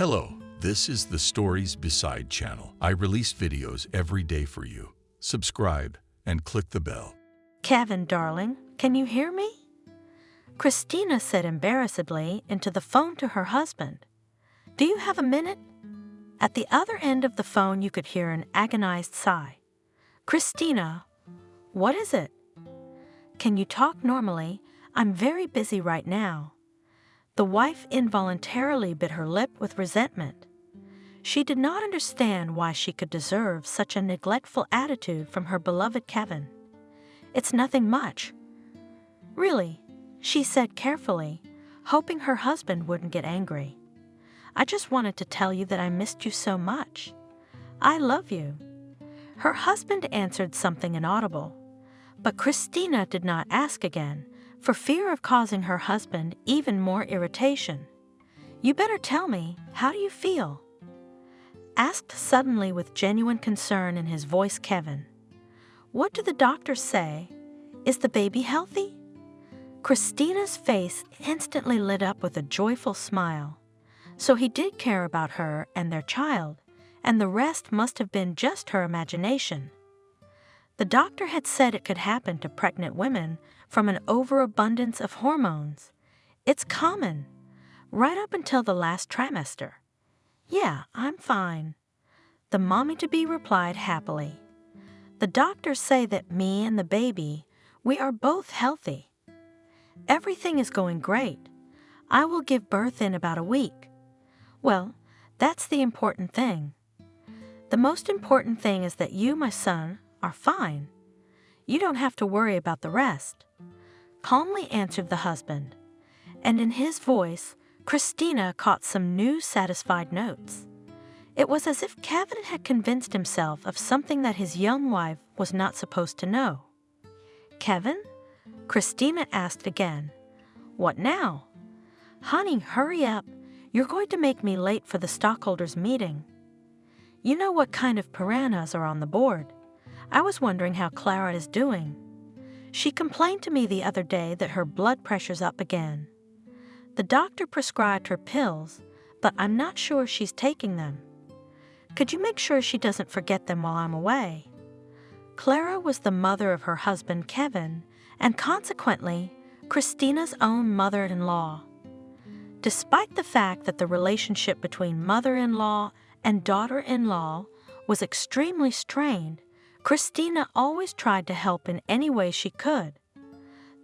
Hello, this is the Stories Beside channel. I release videos every day for you. Subscribe and click the bell. Kevin, darling, can you hear me? Christina said embarrassedly into the phone to her husband. Do you have a minute? At the other end of the phone, you could hear an agonized sigh. Christina, what is it? Can you talk normally? I'm very busy right now. The wife involuntarily bit her lip with resentment. She did not understand why she could deserve such a neglectful attitude from her beloved Kevin. It's nothing much. Really, she said carefully, hoping her husband wouldn't get angry. I just wanted to tell you that I missed you so much. I love you. Her husband answered something inaudible, but Christina did not ask again, for fear of causing her husband even more irritation. You better tell me, how do you feel? Asked suddenly with genuine concern in his voice Kevin. What do the doctors say? Is the baby healthy? Christina's face instantly lit up with a joyful smile. So he did care about her and their child, and the rest must have been just her imagination. The doctor had said it could happen to pregnant women from an overabundance of hormones. It's common, right up until the last trimester. Yeah, I'm fine. The mommy-to-be replied happily. The doctors say that me and the baby, we are both healthy. Everything is going great. I will give birth in about a week. Well, that's the important thing. The most important thing is that you, my son, are fine. You don't have to worry about the rest, calmly answered the husband, and in his voice, Christina caught some new satisfied notes. It was as if Kevin had convinced himself of something that his young wife was not supposed to know. Kevin? Christina asked again. What now? Honey, hurry up. You're going to make me late for the stockholders' meeting. You know what kind of piranhas are on the board. I was wondering how Clara is doing. She complained to me the other day that her blood pressure's up again. The doctor prescribed her pills, but I'm not sure she's taking them. Could you make sure she doesn't forget them while I'm away? Clara was the mother of her husband Kevin, and consequently, Christina's own mother-in-law. Despite the fact that the relationship between mother-in-law and daughter-in-law was extremely strained, Christina always tried to help in any way she could.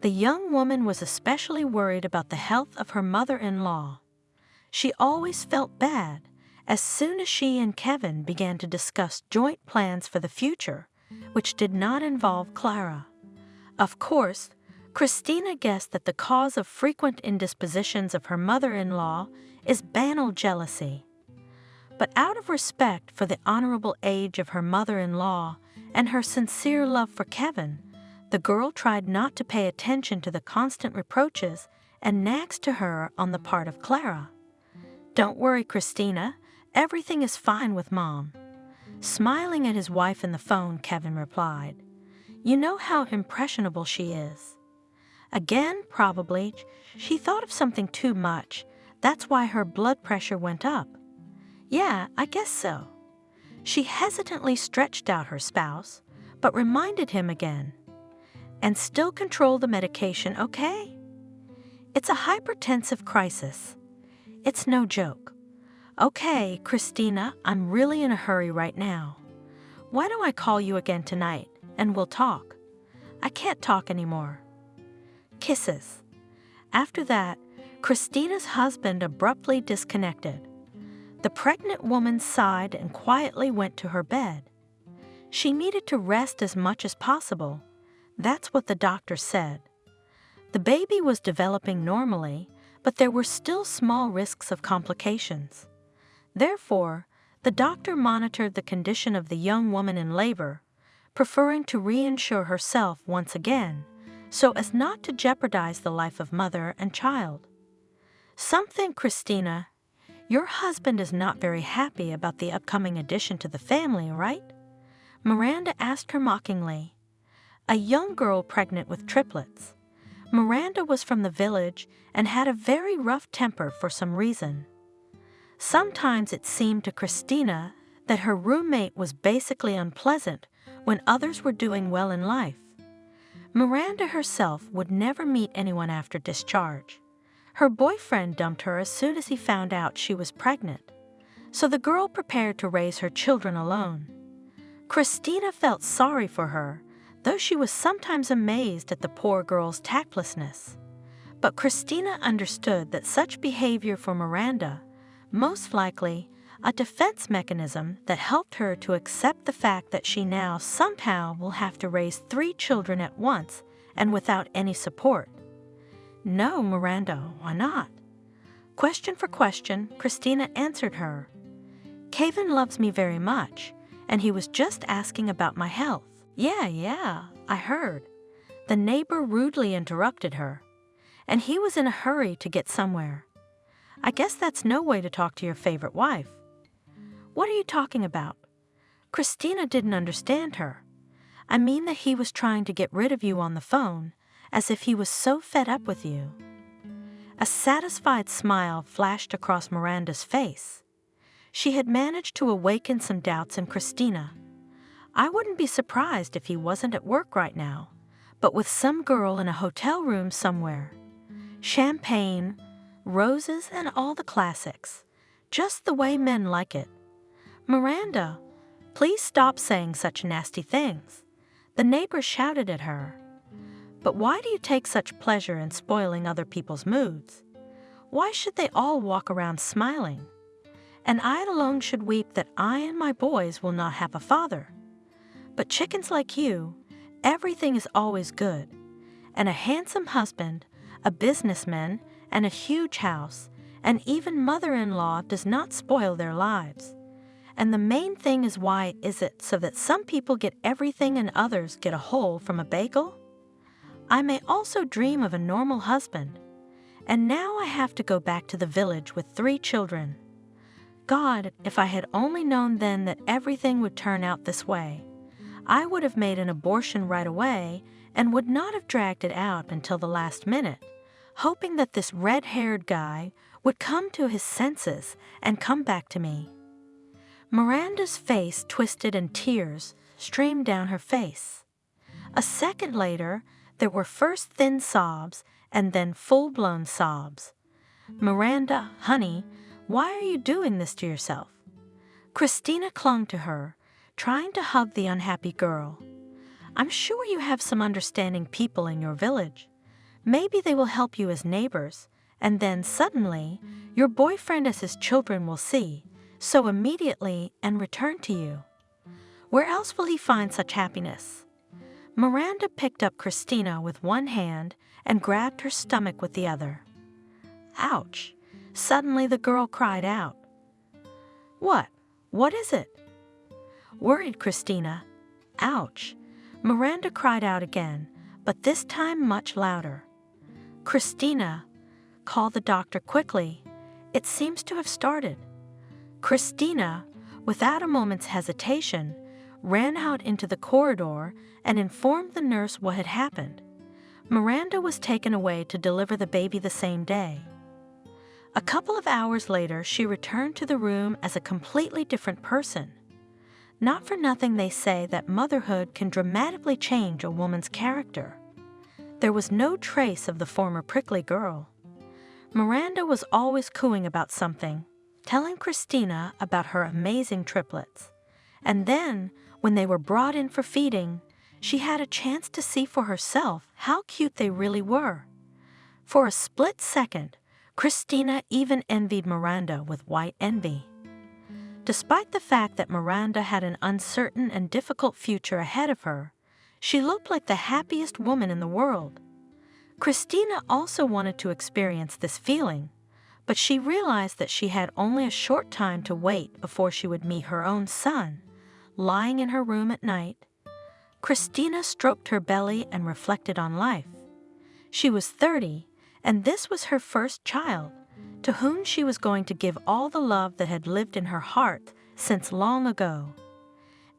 The young woman was especially worried about the health of her mother-in-law. She always felt bad as soon as she and Kevin began to discuss joint plans for the future, which did not involve Clara. Of course, Christina guessed that the cause of frequent indispositions of her mother-in-law is banal jealousy. But out of respect for the honorable age of her mother-in-law and her sincere love for Kevin, the girl tried not to pay attention to the constant reproaches and nags to her on the part of Clara. Don't worry, Christina. Everything is fine with Mom. Smiling at his wife in the phone, Kevin replied. You know how impressionable she is. Again, probably, she thought of something too much. That's why her blood pressure went up. Yeah, I guess so. She hesitantly stretched out her spouse, but reminded him again. And still control the medication, okay? It's a hypertensive crisis. It's no joke. Okay, Christina, I'm really in a hurry right now. Why don't I call you again tonight, and we'll talk? I can't talk anymore. Kisses. After that, Christina's husband abruptly disconnected. The pregnant woman sighed and quietly went to her bed. She needed to rest as much as possible. That's what the doctor said. The baby was developing normally, but there were still small risks of complications. Therefore, the doctor monitored the condition of the young woman in labor, preferring to reinsure herself once again, so as not to jeopardize the life of mother and child. Something, Christina. Your husband is not very happy about the upcoming addition to the family, right? Miranda asked her mockingly. A young girl pregnant with triplets. Miranda was from the village and had a very rough temper for some reason. Sometimes it seemed to Christina that her roommate was basically unpleasant when others were doing well in life. Miranda herself would never meet anyone after discharge. Her boyfriend dumped her as soon as he found out she was pregnant, so the girl prepared to raise her children alone. Christina felt sorry for her, though she was sometimes amazed at the poor girl's tactlessness. But Christina understood that such behavior for Miranda, most likely a defense mechanism that helped her to accept the fact that she now somehow will have to raise 3 children at once and without any support. No, Miranda, why not? Question for question, Christina answered her. Kevin loves me very much, and he was just asking about my health. Yeah, I heard. The neighbor rudely interrupted her, and he was in a hurry to get somewhere. I guess that's no way to talk to your favorite wife. What are you talking about? Christina didn't understand her. I mean that he was trying to get rid of you on the phone, as if he was so fed up with you. A satisfied smile flashed across Miranda's face. She had managed to awaken some doubts in Christina. I wouldn't be surprised if he wasn't at work right now, but with some girl in a hotel room somewhere. Champagne, roses, and all the classics, just the way men like it. Miranda, please stop saying such nasty things. The neighbor shouted at her. But why do you take such pleasure in spoiling other people's moods? Why should they all walk around smiling? And I alone should weep that I and my boys will not have a father. But chickens like you, everything is always good. And a handsome husband, a businessman, and a huge house, and even mother-in-law does not spoil their lives. And the main thing is, why is it so that some people get everything and others get a hole from a bagel? I may also dream of a normal husband. And now I have to go back to the village with 3 children. God, if I had only known then that everything would turn out this way, I would have made an abortion right away and would not have dragged it out until the last minute, hoping that this red-haired guy would come to his senses and come back to me. Miranda's face twisted and tears streamed down her face. A second later, there were first thin sobs and then full-blown sobs. Miranda, honey, why are you doing this to yourself? Christina clung to her, trying to hug the unhappy girl. I'm sure you have some understanding people in your village. Maybe they will help you as neighbors, and then suddenly, your boyfriend as his children will see, so immediately, and return to you. Where else will he find such happiness? Miranda picked up Christina with one hand and grabbed her stomach with the other. Ouch! Suddenly the girl cried out. What? What is it? Worried Christina. Ouch! Miranda cried out again, but this time much louder. Christina, call the doctor quickly. It seems to have started. Christina, without a moment's hesitation, ran out into the corridor and informed the nurse what had happened. Miranda was taken away to deliver the baby the same day. A couple of hours later, she returned to the room as a completely different person. Not for nothing they say that motherhood can dramatically change a woman's character. There was no trace of the former prickly girl. Miranda was always cooing about something, telling Christina about her amazing triplets. And then, when they were brought in for feeding, she had a chance to see for herself how cute they really were. For a split second, Christina even envied Miranda with white envy. Despite the fact that Miranda had an uncertain and difficult future ahead of her, she looked like the happiest woman in the world. Christina also wanted to experience this feeling, but she realized that she had only a short time to wait before she would meet her own son, lying in her room at night. Christina stroked her belly and reflected on life. She was 30, and this was her first child, to whom she was going to give all the love that had lived in her heart since long ago.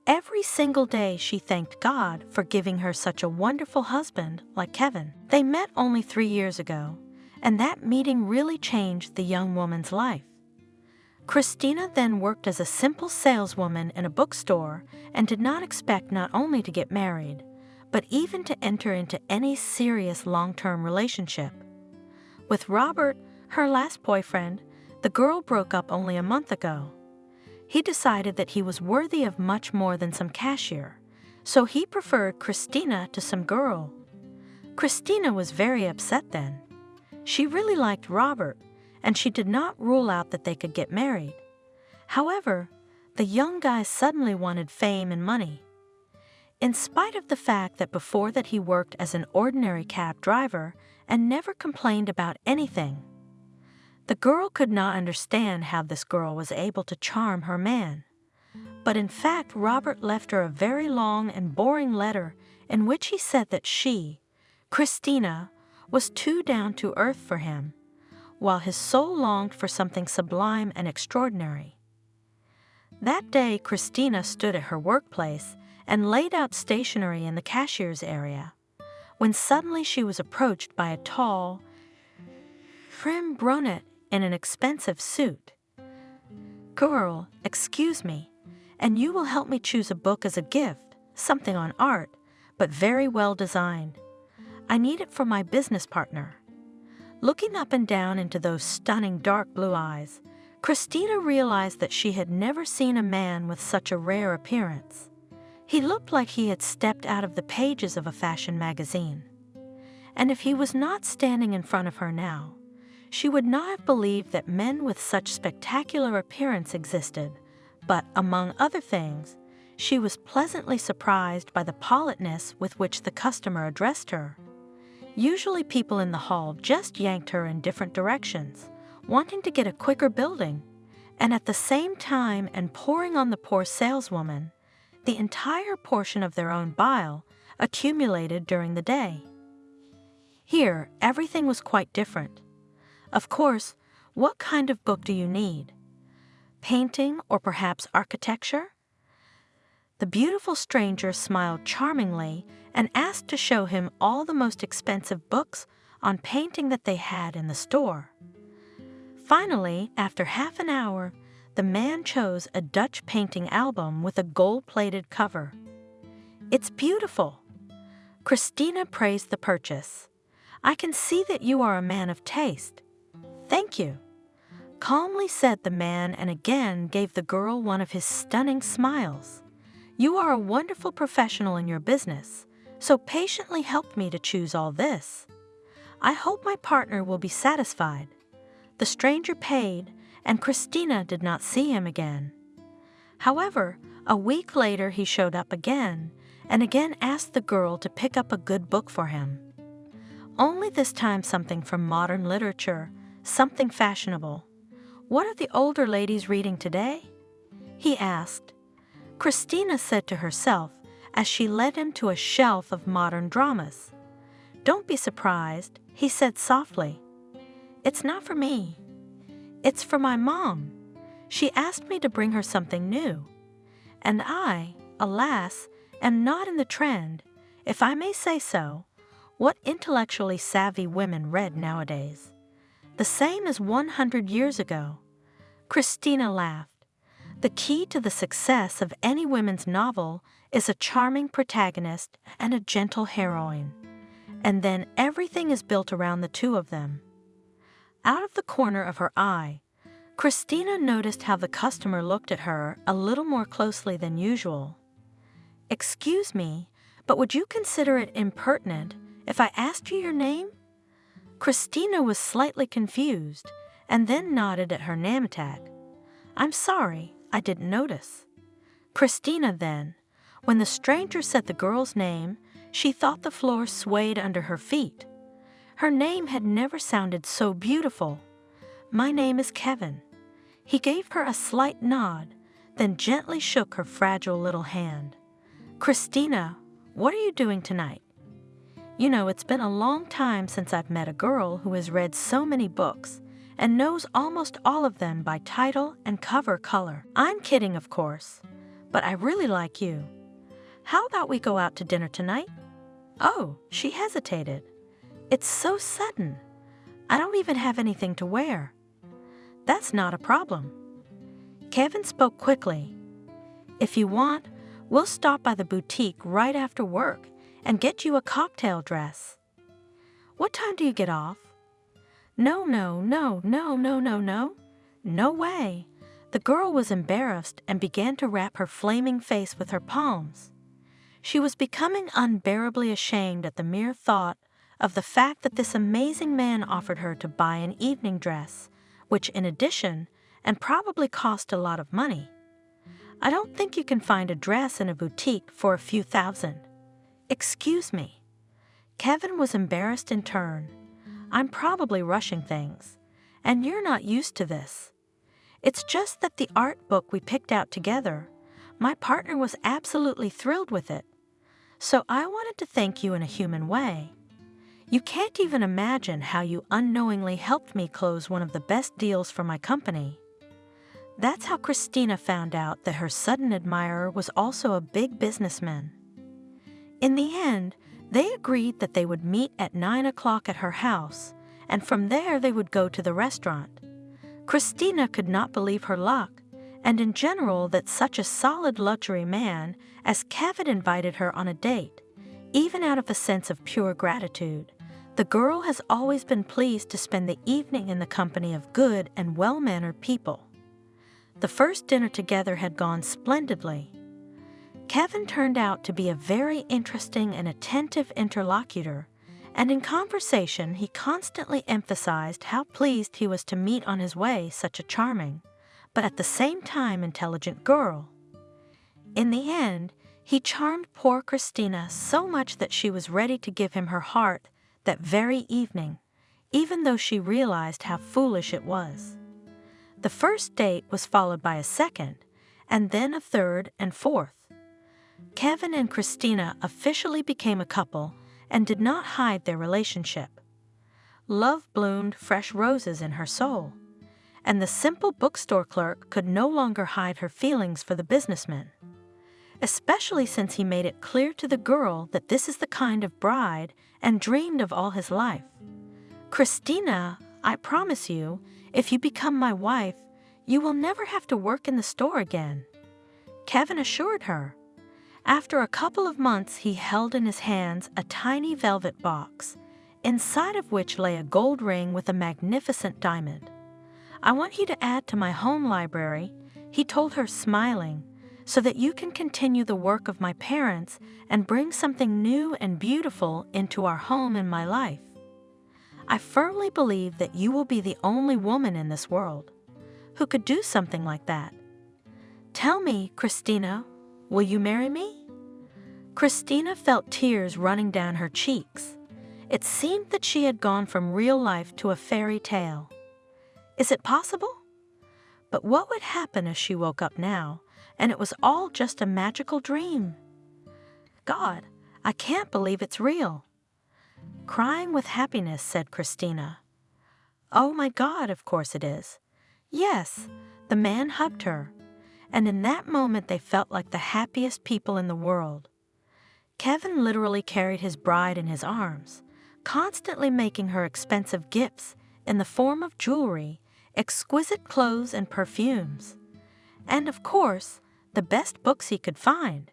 Every single day she thanked God for giving her such a wonderful husband like Kevin. They met only 3 years ago, and that meeting really changed the young woman's life. Christina then worked as a simple saleswoman in a bookstore and did not expect not only to get married, but even to enter into any serious long-term relationship. With Robert, her last boyfriend, the girl broke up only a month ago. He decided that he was worthy of much more than some cashier, so he preferred Christina to some girl. Christina was very upset then. She really liked Robert, and she did not rule out that they could get married. However, the young guy suddenly wanted fame and money. In spite of the fact that before that he worked as an ordinary cab driver and never complained about anything, the girl could not understand how this girl was able to charm her man. But in fact, Robert left her a very long and boring letter in which he said that she, Christina, was too down to earth for him, while his soul longed for something sublime and extraordinary. That day, Christina stood at her workplace and laid out stationery in the cashier's area, when suddenly she was approached by a tall, prim brunette in an expensive suit. "Girl, excuse me, and you will help me choose a book as a gift, something on art, but very well designed. I need it for my business partner." Looking up and down into those stunning dark blue eyes, Christina realized that she had never seen a man with such a rare appearance. He looked like he had stepped out of the pages of a fashion magazine. And if he was not standing in front of her now, she would not have believed that men with such spectacular appearance existed, but, among other things, she was pleasantly surprised by the politeness with which the customer addressed her. Usually people in the hall just yanked her in different directions, wanting to get a quicker building, and at the same time and pouring on the poor saleswoman the entire portion of their own bile accumulated during the day. Here, everything was quite different. Of course, what kind of book do you need? Painting or perhaps architecture? The beautiful stranger smiled charmingly and asked to show him all the most expensive books on painting that they had in the store. Finally, after half an hour, the man chose a Dutch painting album with a gold-plated cover. "It's beautiful." Christina praised the purchase. "I can see that you are a man of taste." "Thank you," calmly said the man, and again gave the girl one of his stunning smiles. "You are a wonderful professional in your business, so patiently helped me to choose all this. I hope my partner will be satisfied." The stranger paid, and Christina did not see him again. However, a week later he showed up again, and again asked the girl to pick up a good book for him. Only this time something from modern literature, something fashionable. "What are the older ladies reading today?" he asked. Christina said to herself as she led him to a shelf of modern dramas. "Don't be surprised," he said softly. "It's not for me. It's for my mom. She asked me to bring her something new. And I, alas, am not in the trend, if I may say so, what intellectually savvy women read nowadays. The same as 100 years ago." Christina laughed. The key to the success of any women's novel is a charming protagonist and a gentle heroine. And then everything is built around the two of them. Out of the corner of her eye, Christina noticed how the customer looked at her a little more closely than usual. "Excuse me, but would you consider it impertinent if I asked you your name?" Christina was slightly confused and then nodded at her name tag. "I'm sorry, I didn't notice." Christina then, when the stranger said the girl's name, she thought the floor swayed under her feet. Her name had never sounded so beautiful. "My name is Kevin." He gave her a slight nod, then gently shook her fragile little hand. "Christina, what are you doing tonight? You know, it's been a long time since I've met a girl who has read so many books and knows almost all of them by title and cover color. I'm kidding, of course, but I really like you. How about we go out to dinner tonight?" "Oh," she hesitated. "It's so sudden. I don't even have anything to wear." "That's not a problem. Kevin spoke quickly. "If you want, we'll stop by the boutique right after work and get you a cocktail dress." "What time do you get off?" No, no, no, no, no, no, no. No way. The girl was embarrassed and began to wrap her flaming face with her palms. She was becoming unbearably ashamed at the mere thought of the fact that this amazing man offered her to buy an evening dress, which in addition, and probably cost a lot of money. "I don't think you can find a dress in a boutique for a few thousand." "Excuse me." Kevin was embarrassed in turn. "I'm probably rushing things, and you're not used to this. It's just that the art book we picked out together, my partner was absolutely thrilled with it. So I wanted to thank you in a human way. You can't even imagine how you unknowingly helped me close one of the best deals for my company." That's how Christina found out that her sudden admirer was also a big businessman. In the end, they agreed that they would meet at 9 o'clock at her house, and from there they would go to the restaurant. Christina could not believe her luck, and in general that such a solid luxury man as Kevin invited her on a date, even out of a sense of pure gratitude. The girl has always been pleased to spend the evening in the company of good and well-mannered people. The first dinner together had gone splendidly. Kevin turned out to be a very interesting and attentive interlocutor, and in conversation he constantly emphasized how pleased he was to meet on his way such a charming, but at the same time intelligent girl. In the end, he charmed poor Christina so much that she was ready to give him her heart that very evening, even though she realized how foolish it was. The first date was followed by a second, and then a third and fourth. Kevin and Christina officially became a couple and did not hide their relationship. Love bloomed fresh roses in her soul, and the simple bookstore clerk could no longer hide her feelings for the businessman, especially since he made it clear to the girl that this is the kind of bride and dreamed of all his life. "Christina, I promise you, if you become my wife, you will never have to work in the store again," Kevin assured her. After a couple of months, he held in his hands a tiny velvet box, inside of which lay a gold ring with a magnificent diamond. "I want you to add to my home library," he told her, smiling, "so that you can continue the work of my parents and bring something new and beautiful into our home and my life. I firmly believe that you will be the only woman in this world who could do something like that. Tell me, Christina, will you marry me?" Christina felt tears running down her cheeks. It seemed that she had gone from real life to a fairy tale. Is it possible? But what would happen if she woke up now and it was all just a magical dream? "God, I can't believe it's real." Crying with happiness, said Christina. "Oh my God, of course it is." Yes, the man hugged her, and in that moment they felt like the happiest people in the world. Kevin literally carried his bride in his arms, constantly making her expensive gifts in the form of jewelry, exquisite clothes and perfumes, and of course, the best books he could find.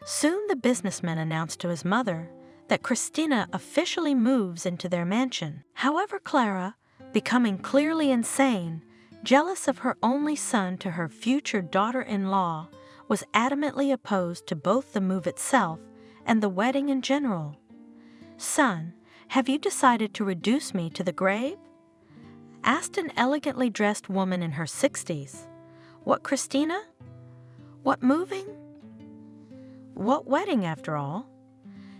Soon the businessman announced to his mother that Christina officially moves into their mansion. However, Clara, becoming clearly insane, jealous of her only son to her future daughter-in-law, was adamantly opposed to both the move itself and the wedding in general. "Son, have you decided to reduce me to the grave?" asked an elegantly dressed woman in her 60s. "What, Christina? What moving? What wedding, after all?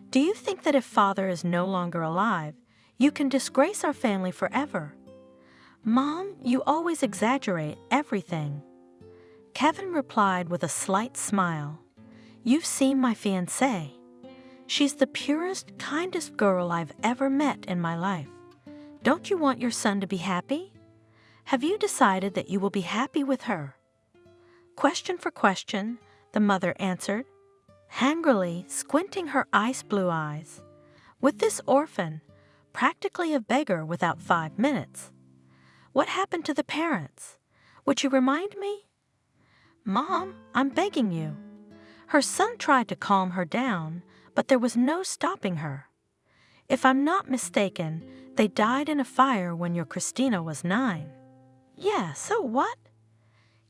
Do you think that if father is no longer alive, you can disgrace our family forever? Mom, you always exaggerate everything." Kevin replied with a slight smile. "You've seen my fiancée. She's the purest, kindest girl I've ever met in my life. Don't you want your son to be happy? Have you decided that you will be happy with her?" Question for question, the mother answered, angrily squinting her ice blue eyes. "With this orphan, practically a beggar without 5 minutes. What happened to the parents? Would you remind me?" Mom, I'm begging you." Her son tried to calm her down, but there was no stopping her. "If I'm not mistaken, they died in a fire when your Christina was 9. "Yeah, so what?"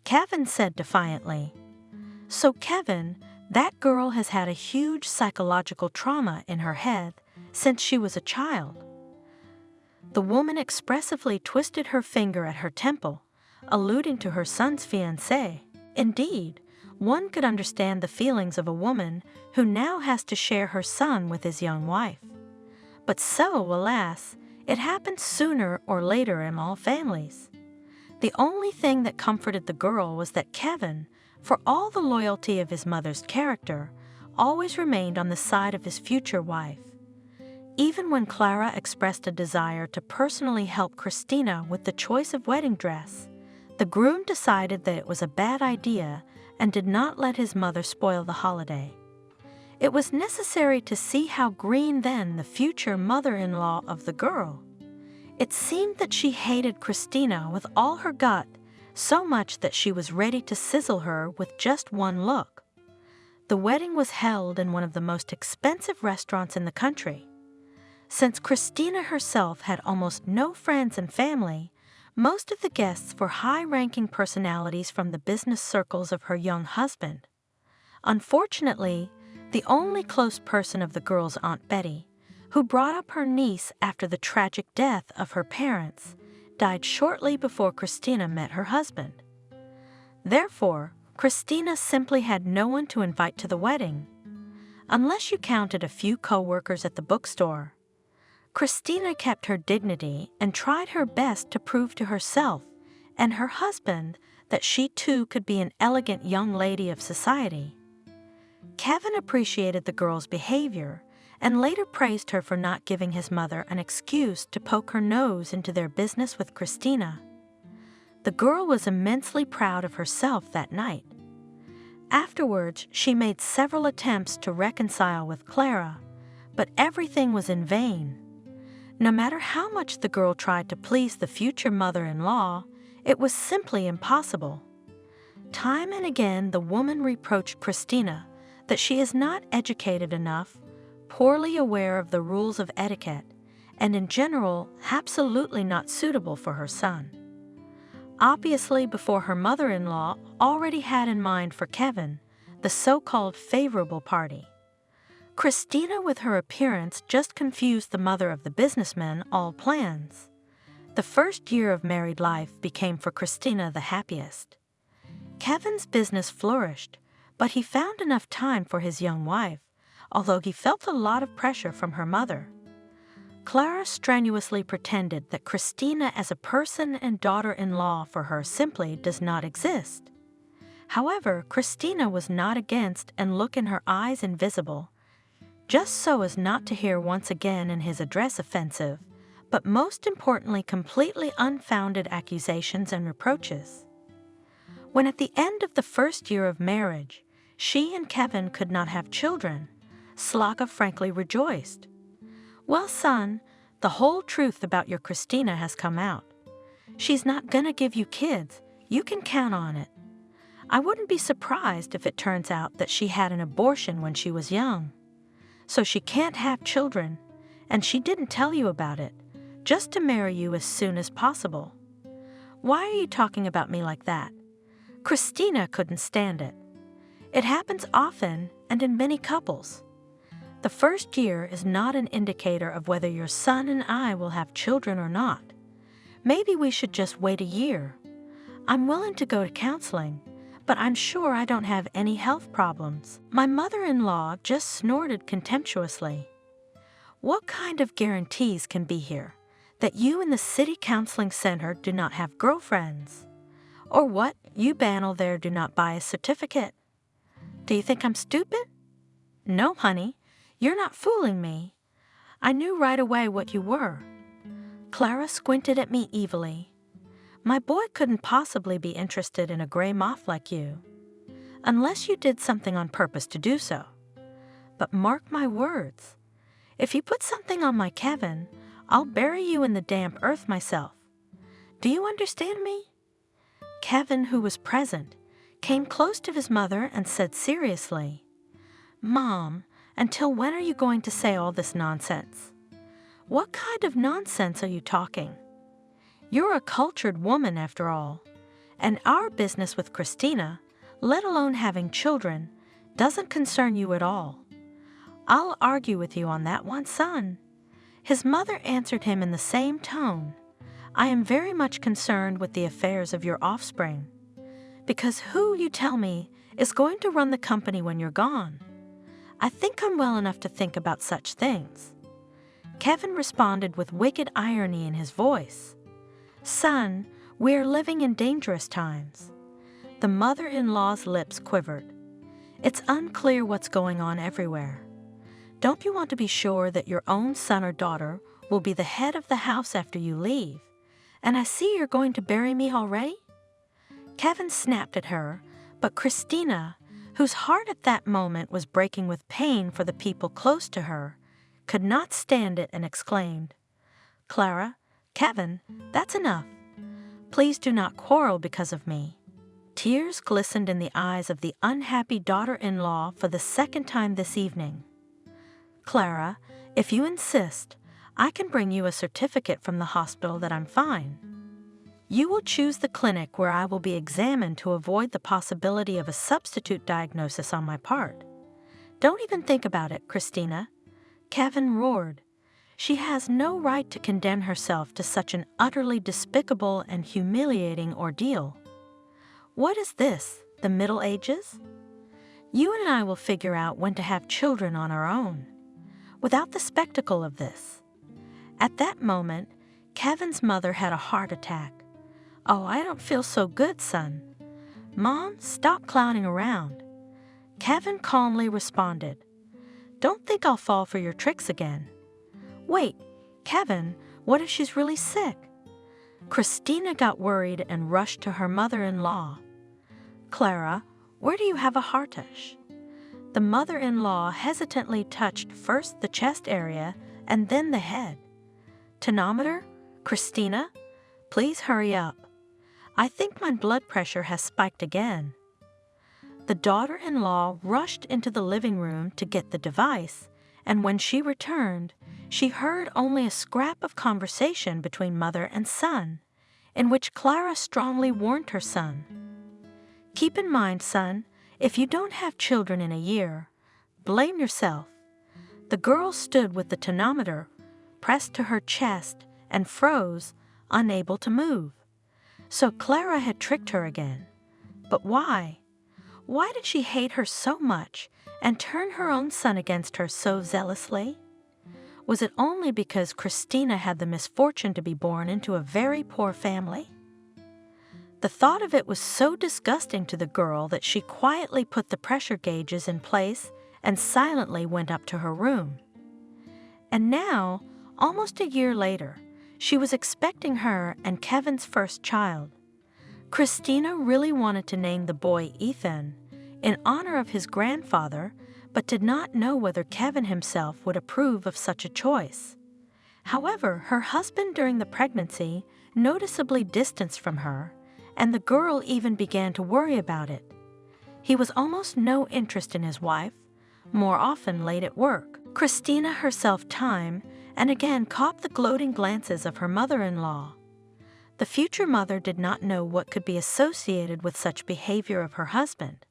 Kevin said defiantly. "So Kevin, that girl has had a huge psychological trauma in her head since she was a child." The woman expressively twisted her finger at her temple, alluding to her son's fiancé. Indeed, one could understand the feelings of a woman who now has to share her son with his young wife. But so, alas, it happens sooner or later in all families. The only thing that comforted the girl was that Kevin, for all the loyalty of his mother's character, always remained on the side of his future wife. Even when Clara expressed a desire to personally help Christina with the choice of wedding dress, the groom decided that it was a bad idea and did not let his mother spoil the holiday. It was necessary to see how green then the future mother-in-law of the girl. It seemed that she hated Christina with all her gut, so much that she was ready to sizzle her with just one look. The wedding was held in one of the most expensive restaurants in the country. Since Christina herself had almost no friends and family, most of the guests were high-ranking personalities from the business circles of her young husband. Unfortunately, the only close person of the girl's Aunt Betty, who brought up her niece after the tragic death of her parents, died shortly before Christina met her husband. Therefore, Christina simply had no one to invite to the wedding, unless you counted a few co-workers at the bookstore. Christina kept her dignity and tried her best to prove to herself and her husband that she too could be an elegant young lady of society. Kevin appreciated the girl's behavior and later praised her for not giving his mother an excuse to poke her nose into their business with Christina. The girl was immensely proud of herself that night. Afterwards, she made several attempts to reconcile with Clara, but everything was in vain. No matter how much the girl tried to please the future mother-in-law, it was simply impossible. Time and again the woman reproached Christina that she is not educated enough, poorly aware of the rules of etiquette, and in general absolutely not suitable for her son. Obviously, before her mother-in-law already had in mind for Kevin the so-called favorable party. Christina, with her appearance, just confused the mother of the businessman all plans. The first year of married life became for Christina the happiest. Kevin's business flourished, but he found enough time for his young wife, although he felt a lot of pressure from her mother. Clara strenuously pretended that Christina as a person and daughter-in-law for her simply does not exist. However, Christina was not against and look in her eyes invisible, just so as not to hear once again in his address offensive, but most importantly completely unfounded accusations and reproaches. When at the end of the first year of marriage, she and Kevin could not have children, Slaka frankly rejoiced. "Well, son, the whole truth about your Christina has come out. She's not gonna give you kids, you can count on it. I wouldn't be surprised if it turns out that she had an abortion when she was young. So she can't have children, and she didn't tell you about it, just to marry you as soon as possible. Why are you talking about me like that? Christina couldn't stand it. It happens often and in many couples. The first year is not an indicator of whether your son and I will have children or not. Maybe we should just wait a year. I'm willing to go to counseling, but I'm sure I don't have any health problems." My mother-in-law just snorted contemptuously. "What kind of guarantees can be here? That you in the city counseling center do not have girlfriends? Or what, you Banal there do not buy a certificate? Do you think I'm stupid? No, honey, you're not fooling me. I knew right away what you were." Clara squinted at me evilly. "My boy couldn't possibly be interested in a gray moth like you, unless you did something on purpose to do so. But mark my words, if you put something on my Kevin, I'll bury you in the damp earth myself. Do you understand me?" Kevin, who was present, came close to his mother and said seriously, "Mom, until when are you going to say all this nonsense? What kind of nonsense are you talking? You're a cultured woman after all, and our business with Christina, let alone having children, doesn't concern you at all. I'll argue with you on that one, son." His mother answered him in the same tone. "I am very much concerned with the affairs of your offspring, because who, you tell me, is going to run the company when you're gone? I think I'm well enough to think about such things." Kevin responded with wicked irony in his voice. "Son, we are living in dangerous times." The mother-in-law's lips quivered. "It's unclear what's going on everywhere. Don't you want to be sure that your own son or daughter will be the head of the house after you leave? And I see you're going to bury me already?" Kevin snapped at her, but Christina, whose heart at that moment was breaking with pain for the people close to her, could not stand it and exclaimed, "Clara, Kevin, that's enough. Please do not quarrel because of me." Tears glistened in the eyes of the unhappy daughter-in-law for the second time this evening. "Clara, if you insist, I can bring you a certificate from the hospital that I'm fine. You will choose the clinic where I will be examined to avoid the possibility of a substitute diagnosis on my part. Don't even think about it, Christina." Kevin roared. "She has no right to condemn herself to such an utterly despicable and humiliating ordeal. What is this, the Middle Ages? You and I will figure out when to have children on our own, without the spectacle of this." At that moment, Kevin's mother had a heart attack. "Oh, I don't feel so good, son." "Mom, stop clowning around." Kevin calmly responded, "Don't think I'll fall for your tricks again." "Wait, Kevin, what if she's really sick?" Christina got worried and rushed to her mother-in-law. "Clara, where do you have a heartache?" The mother-in-law hesitantly touched first the chest area and then the head. "Tonometer? Christina, please hurry up. I think my blood pressure has spiked again." The daughter-in-law rushed into the living room to get the device, and when she returned, she heard only a scrap of conversation between mother and son, in which Clara strongly warned her son. "Keep in mind, son, if you don't have children in a year, blame yourself." The girl stood with the tonometer pressed to her chest and froze, unable to move. So Clara had tricked her again. But why? Why did she hate her so much and turn her own son against her so zealously? Was it only because Christina had the misfortune to be born into a very poor family? The thought of it was so disgusting to the girl that she quietly put the pressure gauges in place and silently went up to her room. And now, almost a year later, she was expecting her and Kevin's first child. Christina really wanted to name the boy Ethan in honor of his grandfather, but did not know whether Kevin himself would approve of such a choice. However, her husband during the pregnancy noticeably distanced from her, and the girl even began to worry about it. He was almost no interest in his wife, more often late at work. Christina herself timed and again caught the gloating glances of her mother-in-law. The future mother did not know what could be associated with such behavior of her husband,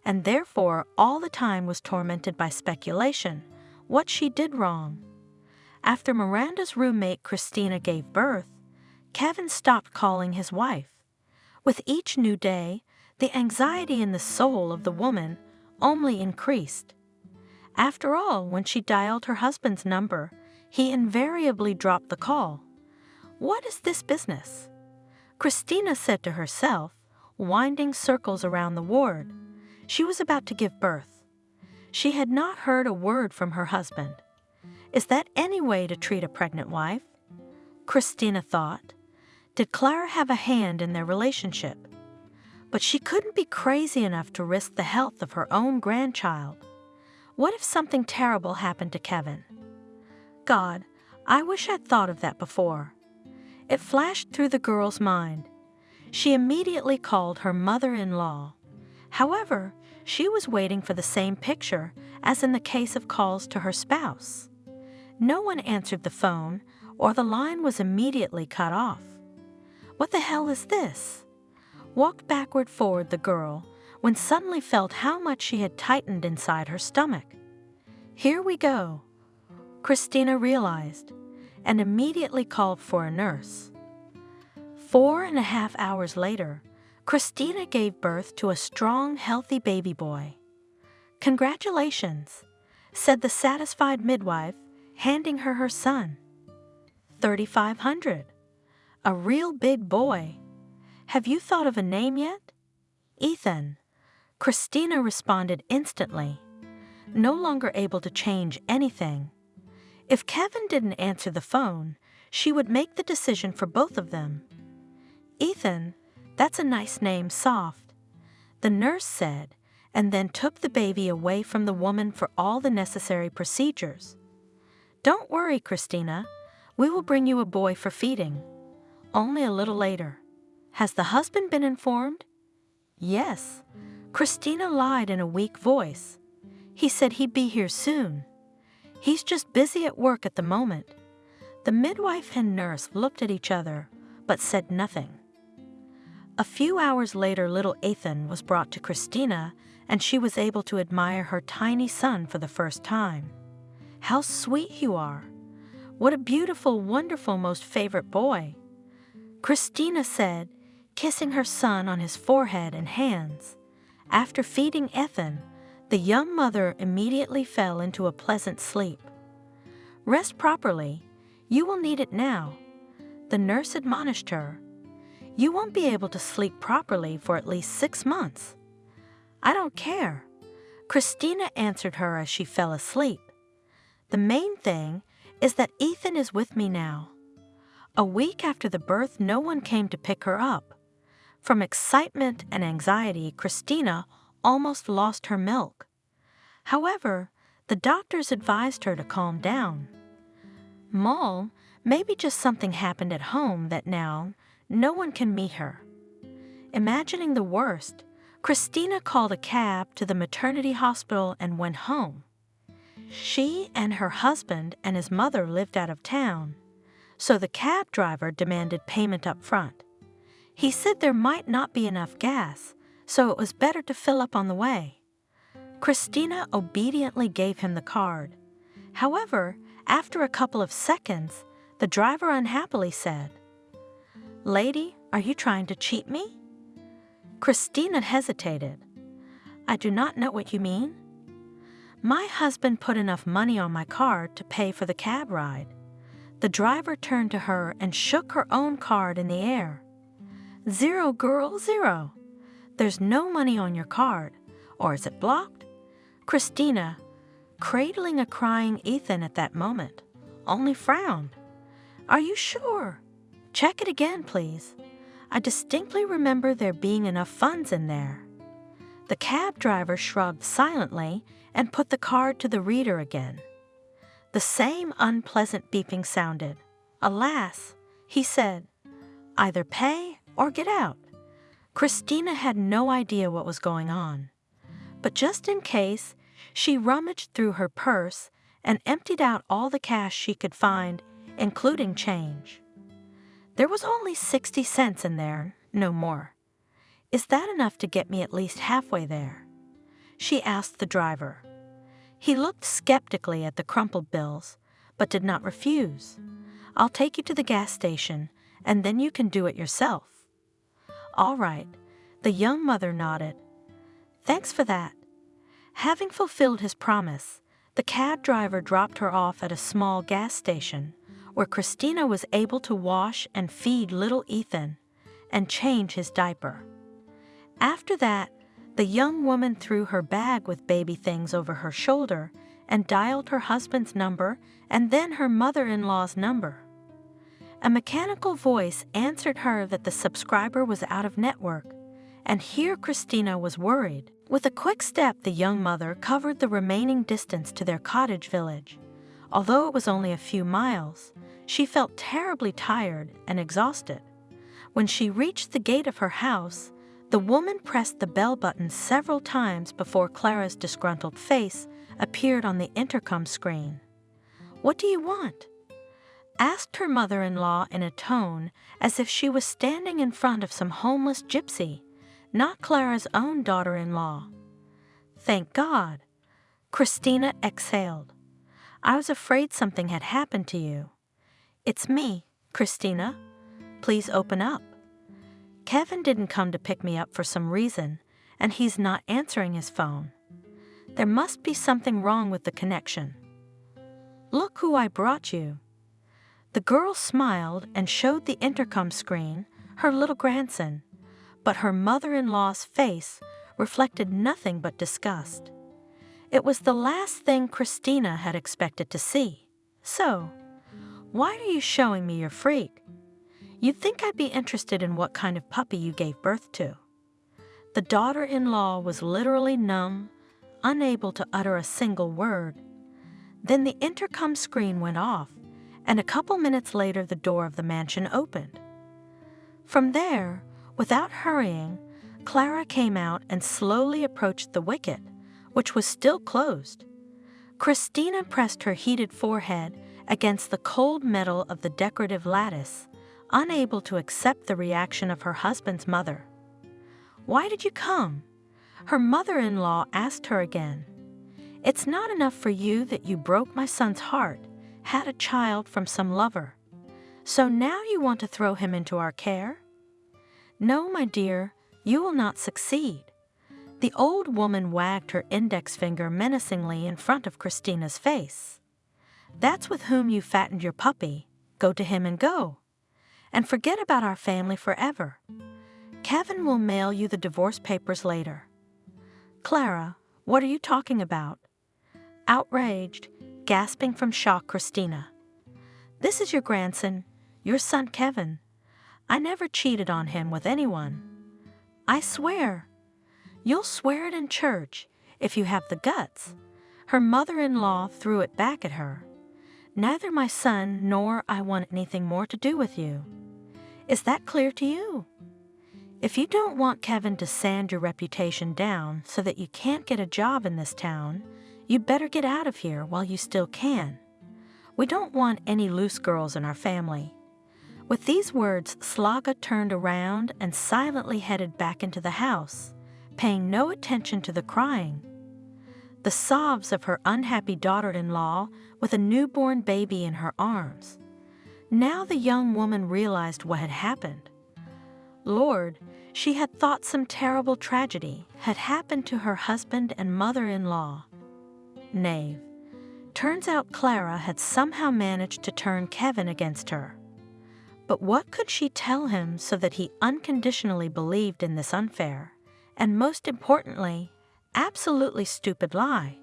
and therefore all the time was tormented by speculation, what she did wrong. After Miranda's roommate Christina gave birth, Kevin stopped calling his wife. With each new day, the anxiety in the soul of the woman only increased. After all, when she dialed her husband's number, he invariably dropped the call. What is this business? Christina said to herself, winding circles around the ward. She was about to give birth. She had not heard a word from her husband. Is that any way to treat a pregnant wife? Christina thought. Did Clara have a hand in their relationship? But she couldn't be crazy enough to risk the health of her own grandchild. What if something terrible happened to Kevin? God, I wish I'd thought of that before. It flashed through the girl's mind. She immediately called her mother-in-law. However, she was waiting for the same picture as in the case of calls to her spouse. No one answered the phone, or the line was immediately cut off. What the hell is this? Walked forward the girl, when suddenly felt how much she had tightened inside her stomach. Here we go, Christina realized, and immediately called for a nurse. 4.5 hours later, Christina gave birth to a strong, healthy baby boy. "Congratulations," said the satisfied midwife, handing her son. $3,500. A real big boy. Have you thought of a name yet? Ethan. Christina responded instantly, no longer able to change anything. If Kevin didn't answer the phone, she would make the decision for both of them. Ethan, that's a nice name, soft, the nurse said, and then took the baby away from the woman for all the necessary procedures. Don't worry, Christina. We will bring you a boy for feeding. Only a little later. Has the husband been informed? Yes. Christina lied in a weak voice. He said he'd be here soon. He's just busy at work at the moment. The midwife and nurse looked at each other, but said nothing. A few hours later, little Ethan was brought to Christina, and she was able to admire her tiny son for the first time. How sweet you are. What a beautiful, wonderful, most favorite boy, Christina said, kissing her son on his forehead and hands. After feeding Ethan, the young mother immediately fell into a pleasant sleep. Rest properly. You will need it now, the nurse admonished her. You won't be able to sleep properly for at least 6 months. I don't care, Christina answered her as she fell asleep. The main thing is that Ethan is with me now. A week after the birth, no one came to pick her up. From excitement and anxiety, Christina almost lost her milk. However, the doctors advised her to calm down. Mom, maybe just something happened at home that now no one can meet her. Imagining the worst, Christina called a cab to the maternity hospital and went home. She and her husband and his mother lived out of town, so the cab driver demanded payment up front. He said there might not be enough gas, so it was better to fill up on the way. Christina obediently gave him the card. However, after a couple of seconds, the driver unhappily said, "Lady, are you trying to cheat me?" Christina hesitated. "I do not know what you mean." "My husband put enough money on my card to pay for the cab ride." The driver turned to her and shook her own card in the air. "Zero, girl, zero. There's no money on your card. Or is it blocked?" Christina, cradling a crying Ethan at that moment, only frowned. "Are you sure? Check it again, please. I distinctly remember there being enough funds in there." The cab driver shrugged silently and put the card to the reader again. The same unpleasant beeping sounded. "Alas," he said, "either pay or get out." Christina had no idea what was going on. But just in case, she rummaged through her purse and emptied out all the cash she could find, including change. There was only 60 cents in there, no more. "Is that enough to get me at least halfway there?" she asked the driver. He looked skeptically at the crumpled bills, but did not refuse. "I'll take you to the gas station, and then you can do it yourself." "All right," the young mother nodded. "Thanks for that." Having fulfilled his promise, the cab driver dropped her off at a small gas station, where Christina was able to wash and feed little Ethan and change his diaper. After that, the young woman threw her bag with baby things over her shoulder and dialed her husband's number and then her mother-in-law's number. A mechanical voice answered her that the subscriber was out of network, and here Christina was worried. With a quick step, the young mother covered the remaining distance to their cottage village. Although it was only a few miles, she felt terribly tired and exhausted. When she reached the gate of her house, The woman pressed the bell button several times before Clara's disgruntled face appeared on the intercom screen. "What do you want?" asked her mother-in-law in a tone as if she was standing in front of some homeless gypsy, not Clara's own daughter-in-law. "Thank God," Christina exhaled. "I was afraid something had happened to you." "It's me, Christina. Please open up. Kevin didn't come to pick me up for some reason, and he's not answering his phone. There must be something wrong with the connection. Look who I brought you." The girl smiled and showed the intercom screen her little grandson, but her mother-in-law's face reflected nothing but disgust. It was the last thing Christina had expected to see. "So, why are you showing me your freak? You'd think I'd be interested in what kind of puppy you gave birth to." The daughter-in-law was literally numb, unable to utter a single word. Then the intercom screen went off, and a couple minutes later the door of the mansion opened. From there, without hurrying, Clara came out and slowly approached the wicket, which was still closed. Christina pressed her heated forehead against the cold metal of the decorative lattice, unable to accept the reaction of her husband's mother. "Why did you come?" her mother-in-law asked her again. "It's not enough for you that you broke my son's heart, had a child from some lover. So now you want to throw him into our care? No, my dear, you will not succeed." The old woman wagged her index finger menacingly in front of Christina's face. "That's with whom you fattened your puppy. Go to him and go. And forget about our family forever. Kevin will mail you the divorce papers later." "Clara, what are you talking about?" Outraged, gasping from shock, Christina. "This is your grandson, your son Kevin. I never cheated on him with anyone. I swear." "You'll swear it in church, if you have the guts." Her mother-in-law threw it back at her. "Neither my son nor I want anything more to do with you. Is that clear to you? If you don't want Kevin to sand your reputation down so that you can't get a job in this town, you'd better get out of here while you still can. We don't want any loose girls in our family." With these words, Slaga turned around and silently headed back into the house, paying no attention to the crying. The sobs of her unhappy daughter-in-law with a newborn baby in her arms. Now the young woman realized what had happened. Lord, she had thought some terrible tragedy had happened to her husband and mother-in-law. Knave. Turns out Clara had somehow managed to turn Kevin against her. But what could she tell him so that he unconditionally believed in this unfair, and most importantly, absolutely stupid lie?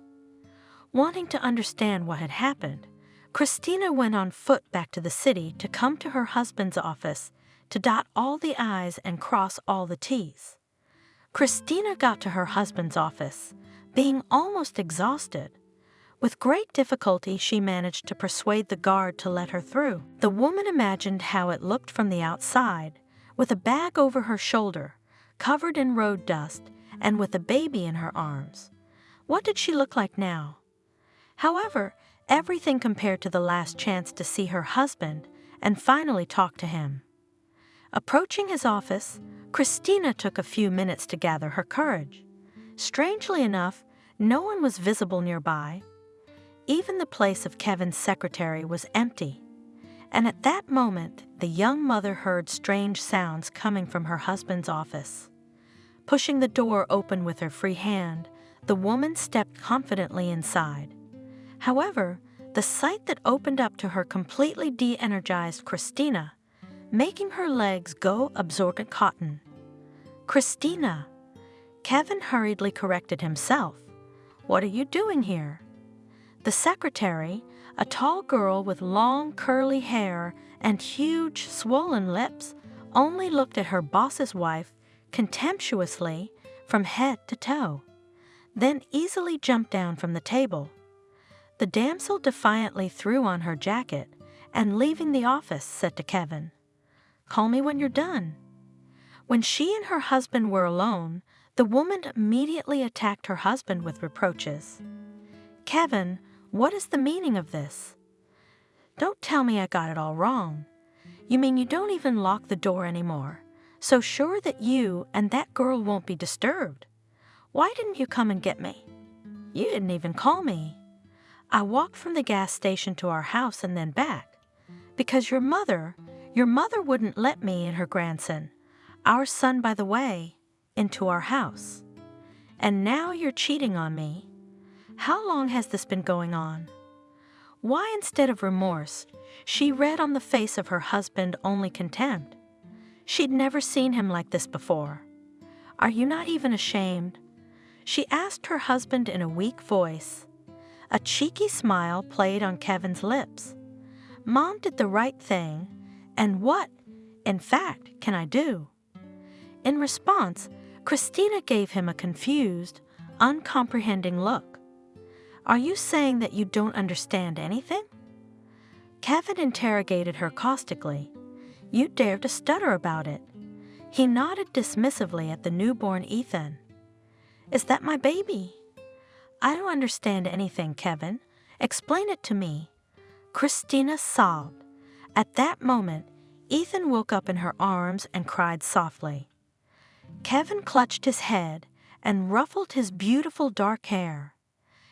Wanting to understand what had happened, Christina went on foot back to the city to come to her husband's office to dot all the I's and cross all the T's. Christina got to her husband's office, being almost exhausted. With great difficulty, she managed to persuade the guard to let her through. The woman imagined how it looked from the outside, with a bag over her shoulder, covered in road dust, and with a baby in her arms. What did she look like now? However, everything compared to the last chance to see her husband and finally talk to him. Approaching his office, Christina took a few minutes to gather her courage. Strangely enough, no one was visible nearby. Even the place of Kevin's secretary was empty. And at that moment, the young mother heard strange sounds coming from her husband's office. Pushing the door open with her free hand, the woman stepped confidently inside. However, the sight that opened up to her completely de-energized Christina, making her legs go absorbent cotton. "Christina!" Kevin hurriedly corrected himself. "What are you doing here?" The secretary, a tall girl with long curly hair and huge swollen lips, only looked at her boss's wife contemptuously from head to toe, then easily jumped down from the table. The damsel defiantly threw on her jacket and, leaving the office, said to Kevin, "Call me when you're done." When she and her husband were alone, the woman immediately attacked her husband with reproaches. Kevin, what is the meaning of this? Don't tell me I got it all wrong. You mean you don't even lock the door anymore, so sure that you and that girl won't be disturbed? Why didn't you come and get me? You didn't even call me. I walked from the gas station to our house and then back. Because your mother wouldn't let me and her grandson, our son by the way, into our house. And now you're cheating on me. How long has this been going on? Why, instead of remorse, she read on the face of her husband only contempt. She'd never seen him like this before. Are you not even ashamed? She asked her husband in a weak voice. A cheeky smile played on Kevin's lips. Mom did the right thing, and what, in fact, can I do? In response, Christina gave him a confused, uncomprehending look. Are you saying that you don't understand anything? Kevin interrogated her caustically. You dare to stutter about it. He nodded dismissively at the newborn Ethan. Is that my baby? I don't understand anything, Kevin. Explain it to me. Christina sobbed. At that moment, Ethan woke up in her arms and cried softly. Kevin clutched his head and ruffled his beautiful dark hair.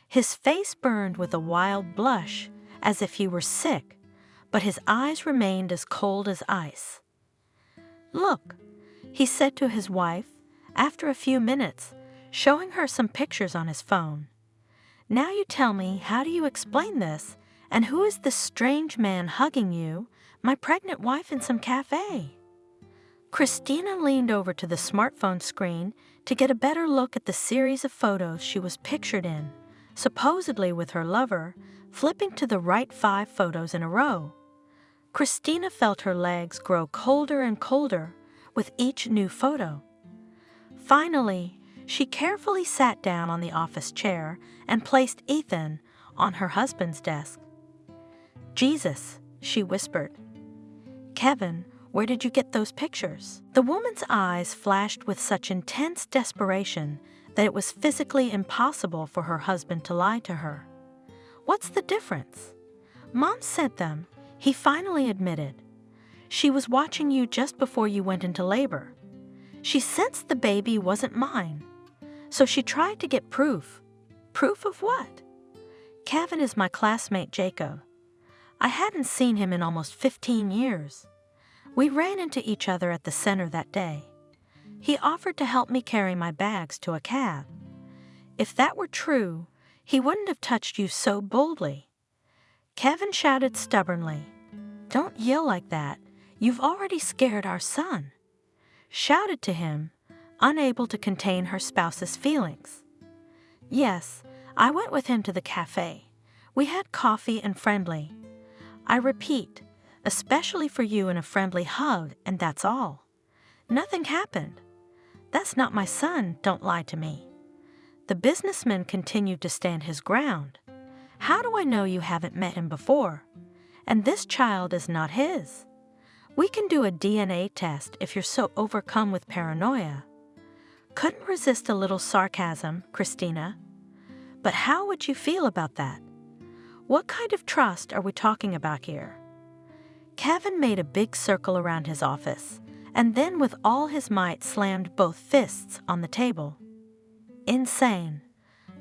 His face burned with a wild blush, as if he were sick, but his eyes remained as cold as ice. Look, he said to his wife, after a few minutes, showing her some pictures on his phone. Now you tell me, how do you explain this, and who is this strange man hugging you, my pregnant wife in some cafe? Christina leaned over to the smartphone screen to get a better look at the series of photos she was pictured in, supposedly with her lover, flipping to the right 5 photos in a row. Christina felt her legs grow colder and colder with each new photo. Finally, she carefully sat down on the office chair and placed Ethan on her husband's desk. Jesus, she whispered. Kevin, where did you get those pictures? The woman's eyes flashed with such intense desperation that it was physically impossible for her husband to lie to her. What's the difference? Mom sent them, he finally admitted. She was watching you just before you went into labor. She sensed the baby wasn't mine, so she tried to get proof. Proof of what? Kevin is my classmate Jacob. I hadn't seen him in almost 15 years. We ran into each other at the center that day. He offered to help me carry my bags to a cab. If that were true, he wouldn't have touched you so boldly. Kevin shouted stubbornly, Don't yell like that. You've already scared our son. Shouted to him, unable to contain her spouse's feelings. Yes, I went with him to the cafe. We had coffee and friendly. I repeat, especially for you in a friendly hug, and that's all. Nothing happened. That's not my son, don't lie to me. The businessman continued to stand his ground. How do I know you haven't met him before? And this child is not his. We can do a DNA test if you're so overcome with paranoia. Couldn't resist a little sarcasm, Christina. But how would you feel about that? What kind of trust are we talking about here? Kevin made a big circle around his office, and then with all his might slammed both fists on the table. Insane,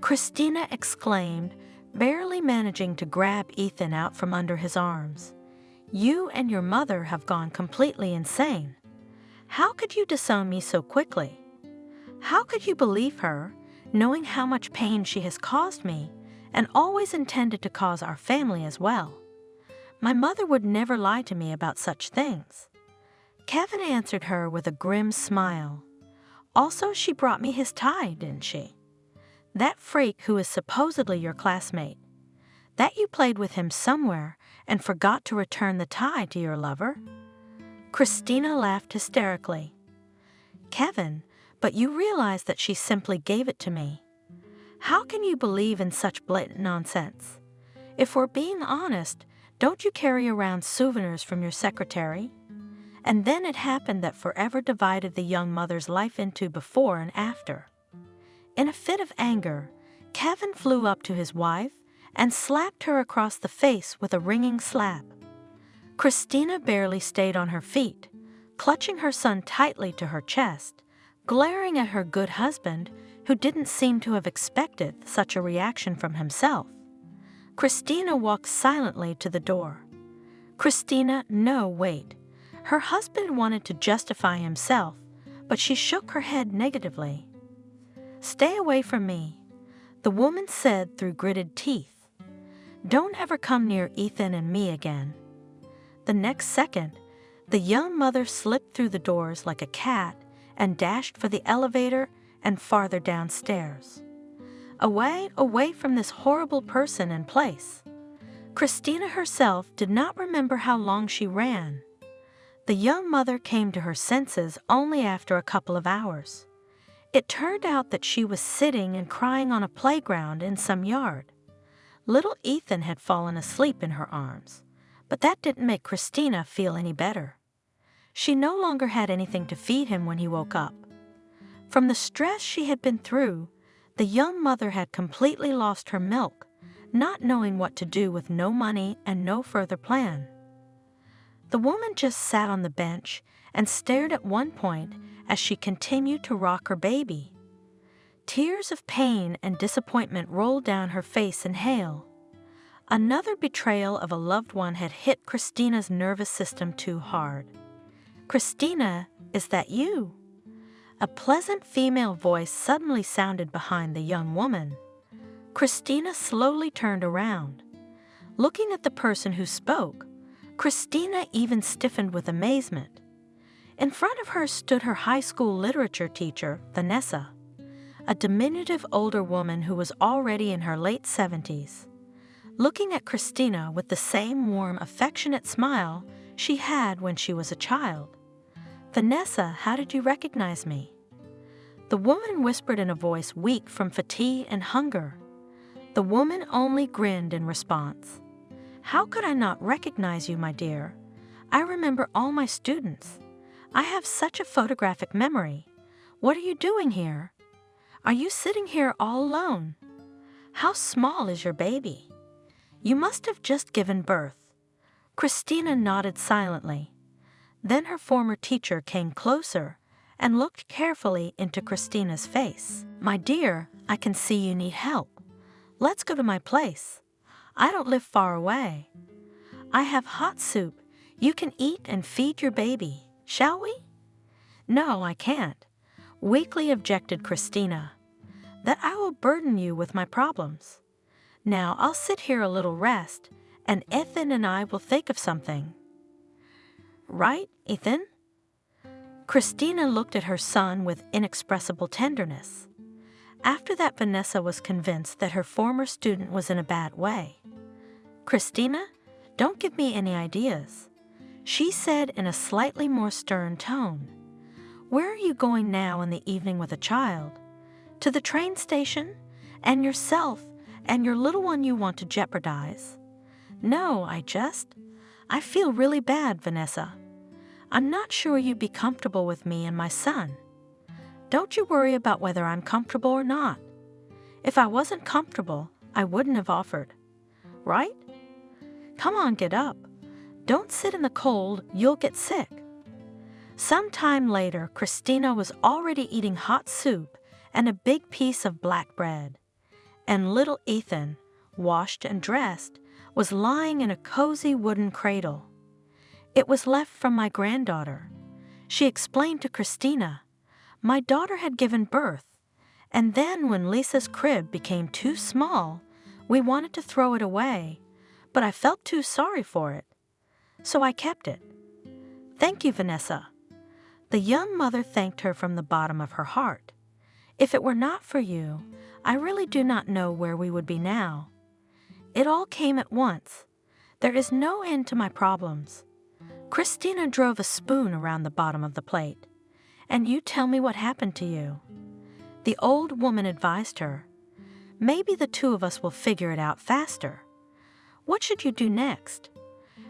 Christina exclaimed, barely managing to grab Ethan out from under his arms. You and your mother have gone completely insane. How could you disown me so quickly? How could you believe her, knowing how much pain she has caused me and always intended to cause our family as well? My mother would never lie to me about such things. Kevin answered her with a grim smile. Also, she brought me his tie, didn't she? That freak who is supposedly your classmate. That you played with him somewhere and forgot to return the tie to your lover? Christina laughed hysterically. Kevin, but you realize that she simply gave it to me. How can you believe in such blatant nonsense? If we're being honest, don't you carry around souvenirs from your secretary? and then it happened that forever divided the young mother's life into before and after. In a fit of anger, Kevin flew up to his wife and slapped her across the face with a ringing slap. Christina barely stayed on her feet, clutching her son tightly to her chest, glaring at her good husband, who didn't seem to have expected such a reaction from himself. Christina walked silently to the door. Christina, no, wait. Her husband wanted to justify himself, but she shook her head negatively. "Stay away from me," the woman said through gritted teeth. "Don't ever come near Ethan and me again." The next second, the young mother slipped through the doors like a cat and dashed for the elevator and farther downstairs. Away from this horrible person and place. Christina herself did not remember how long she ran. The young mother came to her senses only after a couple of hours. It turned out that she was sitting and crying on a playground in some yard. Little Ethan had fallen asleep in her arms, but that didn't make Christina feel any better. She no longer had anything to feed him when he woke up. From the stress she had been through, the young mother had completely lost her milk, not knowing what to do with no money and no further plan. The woman just sat on the bench and stared at one point as she continued to rock her baby. Tears of pain and disappointment rolled down her face in hail. Another betrayal of a loved one had hit Christina's nervous system too hard. "Christina, is that you?" A pleasant female voice suddenly sounded behind the young woman. Christina slowly turned around. Looking at the person who spoke, Christina even stiffened with amazement. In front of her stood her high school literature teacher, Vanessa, a diminutive older woman who was already in her late 70s. Looking at Christina with the same warm, affectionate smile she had when she was a child. "Vanessa, how did you recognize me?" The woman whispered in a voice weak from fatigue and hunger. The woman only grinned in response. "How could I not recognize you, my dear? I remember all my students. I have such a photographic memory. What are you doing here? Are you sitting here all alone? How small is your baby? You must have just given birth." Christina nodded silently. Then her former teacher came closer and looked carefully into Christina's face. "My dear, I can see you need help. Let's go to my place. I don't live far away. I have hot soup you can eat and feed your baby. Shall we?" "No, I can't," weakly objected Christina. "That I will burden you with my problems. Now I'll sit here a little rest, and Ethan and I will think of something." "Right, Ethan?" Christina looked at her son with inexpressible tenderness. After that, Vanessa was convinced that her former student was in a bad way. "Christina, don't give me any ideas," she said in a slightly more stern tone. "Where are you going now in the evening with a child? To the train station? And yourself and your little one you want to jeopardize?" "No, I feel really bad, Vanessa. I'm not sure you'd be comfortable with me and my son." "Don't you worry about whether I'm comfortable or not. If I wasn't comfortable, I wouldn't have offered. Right? Come on, get up. Don't sit in the cold, you'll get sick." Some time later, Christina was already eating hot soup and a big piece of black bread. And little Ethan, washed and dressed, was lying in a cozy wooden cradle. "It was left from my granddaughter," she explained to Christina. "My daughter had given birth, and then when Lisa's crib became too small, we wanted to throw it away, but I felt too sorry for it. So I kept it." "Thank you, Vanessa." The young mother thanked her from the bottom of her heart. "If it were not for you, I really do not know where we would be now. It all came at once. There is no end to my problems." Christina drove a spoon around the bottom of the plate. "And you tell me what happened to you." The old woman advised her. "Maybe the two of us will figure it out faster. What should you do next?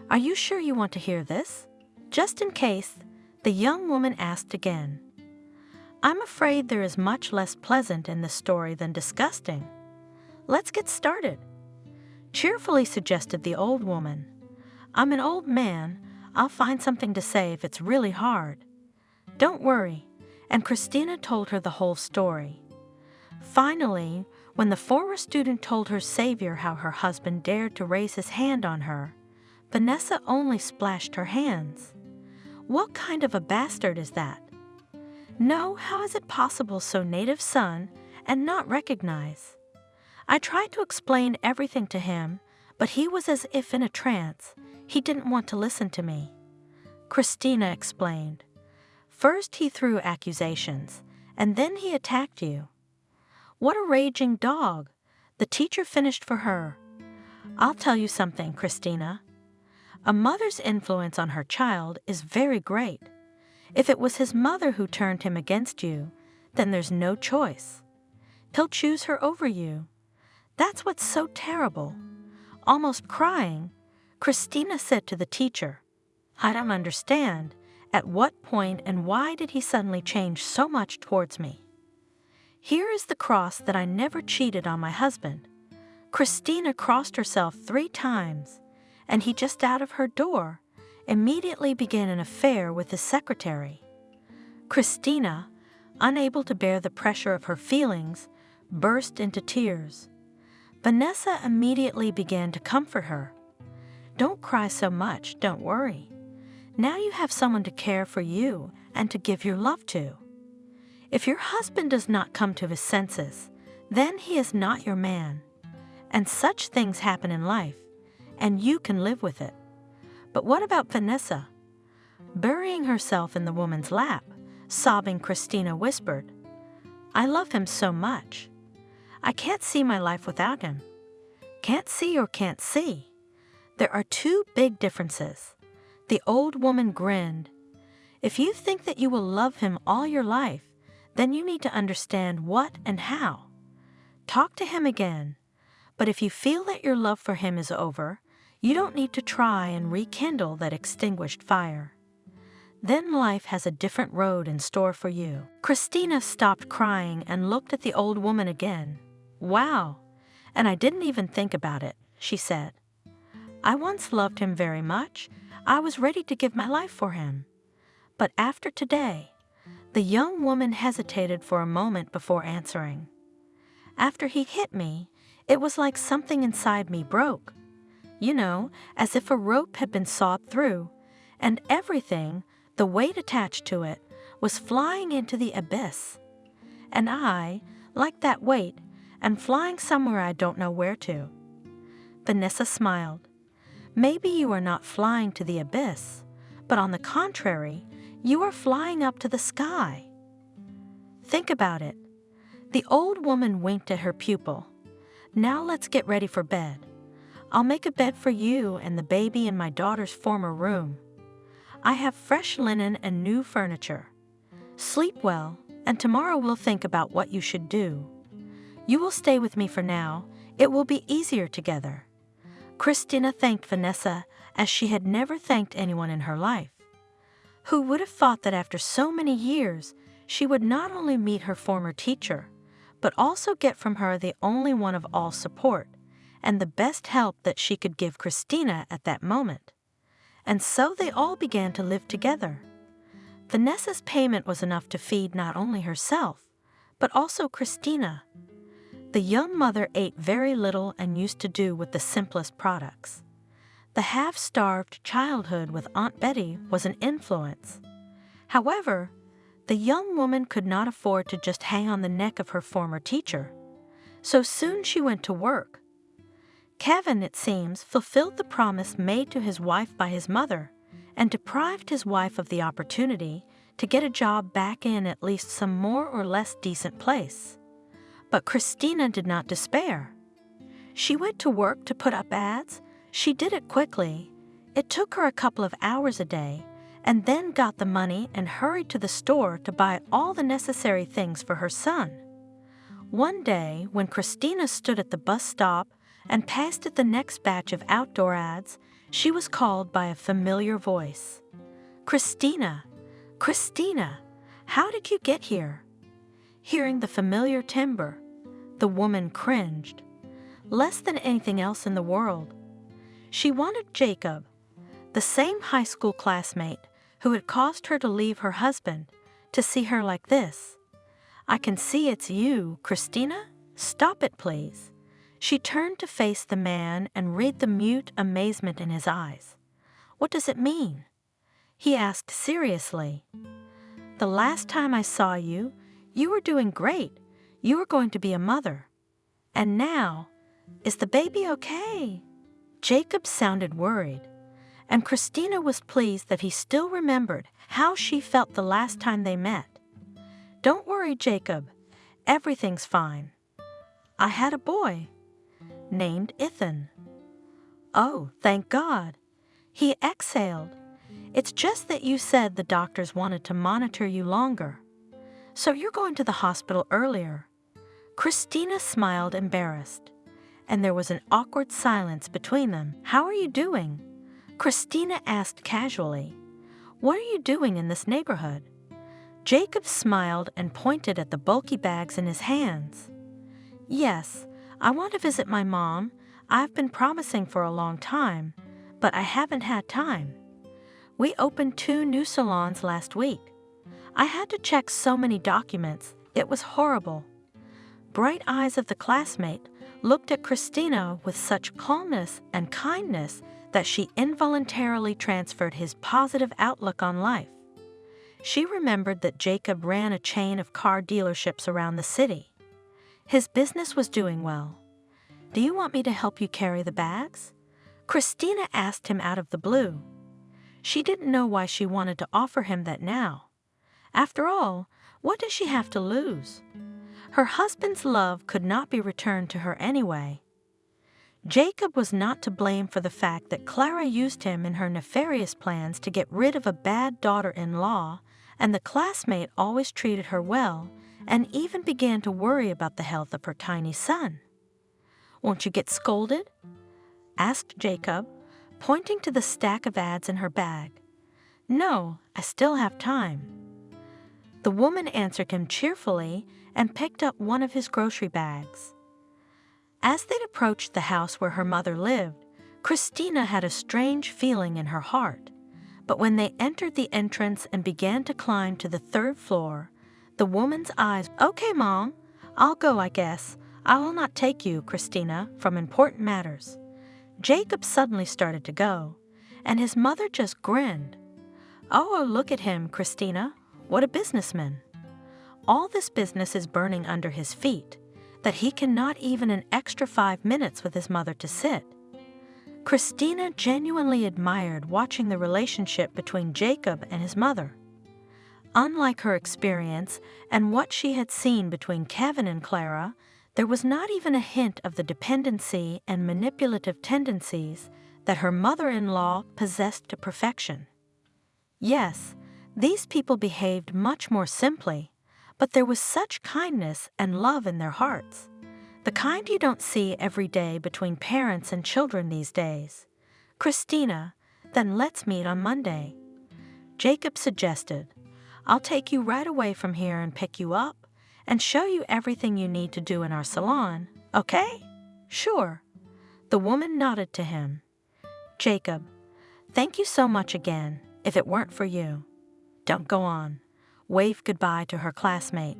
Are you sure you want to hear this? Just in case, the young woman asked again. I'm afraid there is much less pleasant in this story than disgusting. Let's get started, cheerfully suggested the old woman. I'm an old man. I'll find something to say if it's really hard. Don't worry. And Christina told her the whole story. Finally, when the former student told her savior how her husband dared to raise his hand on her, Vanessa only splashed her hands. What kind of a bastard is that? No, how is it possible so native son and not recognize? I tried to explain everything to him, but he was as if in a trance. He didn't want to listen to me. Christina explained. First he threw accusations, and then he attacked you. What a raging dog! The teacher finished for her. I'll tell you something, Christina. A mother's influence on her child is very great. If it was his mother who turned him against you, then there's no choice. He'll choose her over you. That's what's so terrible. Almost crying, Christina said to the teacher, I don't understand. At what point and why did he suddenly change so much towards me? Here is the cross that I never cheated on my husband. Christina crossed herself 3 times, and he just out of her door immediately began an affair with his secretary. Christina, unable to bear the pressure of her feelings, burst into tears. Vanessa immediately began to comfort her. Don't cry so much, don't worry. Now you have someone to care for you and to give your love to. If your husband does not come to his senses, then he is not your man. And such things happen in life, and you can live with it. But what about Vanessa? Burying herself in the woman's lap, sobbing, Christina whispered, I love him so much. I can't see my life without him. Can't see or can't see. There are 2 big differences. The old woman grinned. If you think that you will love him all your life, then you need to understand what and how. Talk to him again. But if you feel that your love for him is over, you don't need to try and rekindle that extinguished fire. Then life has a different road in store for you. Christina stopped crying and looked at the old woman again. Wow, and I didn't even think about it, she said. I once loved him very much. I was ready to give my life for him. But after today, the young woman hesitated for a moment before answering. After he hit me, it was like something inside me broke. You know, as if a rope had been sawed through, and everything, the weight attached to it, was flying into the abyss. And I, like that weight, am flying somewhere I don't know where to. Vanessa smiled. Maybe you are not flying to the abyss, but on the contrary, you are flying up to the sky. Think about it. The old woman winked at her pupil. Now let's get ready for bed. I'll make a bed for you and the baby in my daughter's former room. I have fresh linen and new furniture. Sleep well, and tomorrow we'll think about what you should do. You will stay with me for now. It will be easier together. Christina thanked Vanessa as she had never thanked anyone in her life. Who would have thought that after so many years, she would not only meet her former teacher, but also get from her the only one of all support, and the best help that she could give Christina at that moment. And so they all began to live together. Vanessa's payment was enough to feed not only herself, but also Christina. The young mother ate very little and used to do with the simplest products. The half-starved childhood with Aunt Betty was an influence. However, the young woman could not afford to just hang on the neck of her former teacher. So soon she went to work. Kevin, it seems, fulfilled the promise made to his wife by his mother and deprived his wife of the opportunity to get a job back in at least some more or less decent place. But Christina did not despair. She went to work to put up ads. She did it quickly. It took her a couple of hours a day, and then got the money and hurried to the store to buy all the necessary things for her son. One day, when Christina stood at the bus stop and pasted the next batch of outdoor ads, she was called by a familiar voice. Christina! Christina! How did you get here?" Hearing the familiar timbre, the woman cringed, less than anything else in the world. She wanted Jacob, the same high school classmate who had caused her to leave her husband, to see her like this. "I can see it's you, Christina. Stop it, please." She turned to face the man and read the mute amazement in his eyes. "What does it mean?" he asked seriously. "The last time I saw you, you were doing great. You were going to be a mother. And now, is the baby okay?" Jacob sounded worried, and Christina was pleased that he still remembered how she felt the last time they met. "Don't worry, Jacob. Everything's fine. I had a boy named Ethan." "Oh, thank God." He exhaled. "It's just that you said the doctors wanted to monitor you longer. So you're going to the hospital earlier." Christina smiled, embarrassed, and there was an awkward silence between them. "How are you doing?" Christina asked casually. "What are you doing in this neighborhood?" Jacob smiled and pointed at the bulky bags in his hands. "Yes, I want to visit my mom. I've been promising for a long time, but I haven't had time. We opened 2 new salons last week. I had to check so many documents. It was horrible." Bright eyes of the classmate looked at Christina with such calmness and kindness that she involuntarily transferred his positive outlook on life. She remembered that Jacob ran a chain of car dealerships around the city. His business was doing well. "Do you want me to help you carry the bags?" Christina asked him out of the blue. She didn't know why she wanted to offer him that now. After all, what does she have to lose? Her husband's love could not be returned to her anyway. Jacob was not to blame for the fact that Clara used him in her nefarious plans to get rid of a bad daughter-in-law, and the classmate always treated her well and even began to worry about the health of her tiny son. "Won't you get scolded?" asked Jacob, pointing to the stack of ads in her bag. "No, I still have time." The woman answered him cheerfully and picked up one of his grocery bags. As they'd approached the house where her mother lived, Christina had a strange feeling in her heart. But when they entered the entrance and began to climb to the 3rd floor, the woman's eyes— "Okay, Mom, I'll go, I guess. I will not take you, Christina, from important matters." Jacob suddenly started to go, and his mother just grinned. "Oh, look at him, Christina. What a businessman. All this business is burning under his feet, that he cannot even an extra 5 minutes with his mother to sit." Christina genuinely admired watching the relationship between Jacob and his mother. Unlike her experience and what she had seen between Kevin and Clara, there was not even a hint of the dependency and manipulative tendencies that her mother-in-law possessed to perfection. Yes, these people behaved much more simply, but there was such kindness and love in their hearts, the kind you don't see every day between parents and children these days. "Christina, then let's meet on Monday," Jacob suggested. "I'll take you right away from here and pick you up and show you everything you need to do in our salon, okay?" "Sure." The woman nodded to him. "Jacob, thank you so much again. If it weren't for you—" "Don't go on." Wave goodbye to her classmate.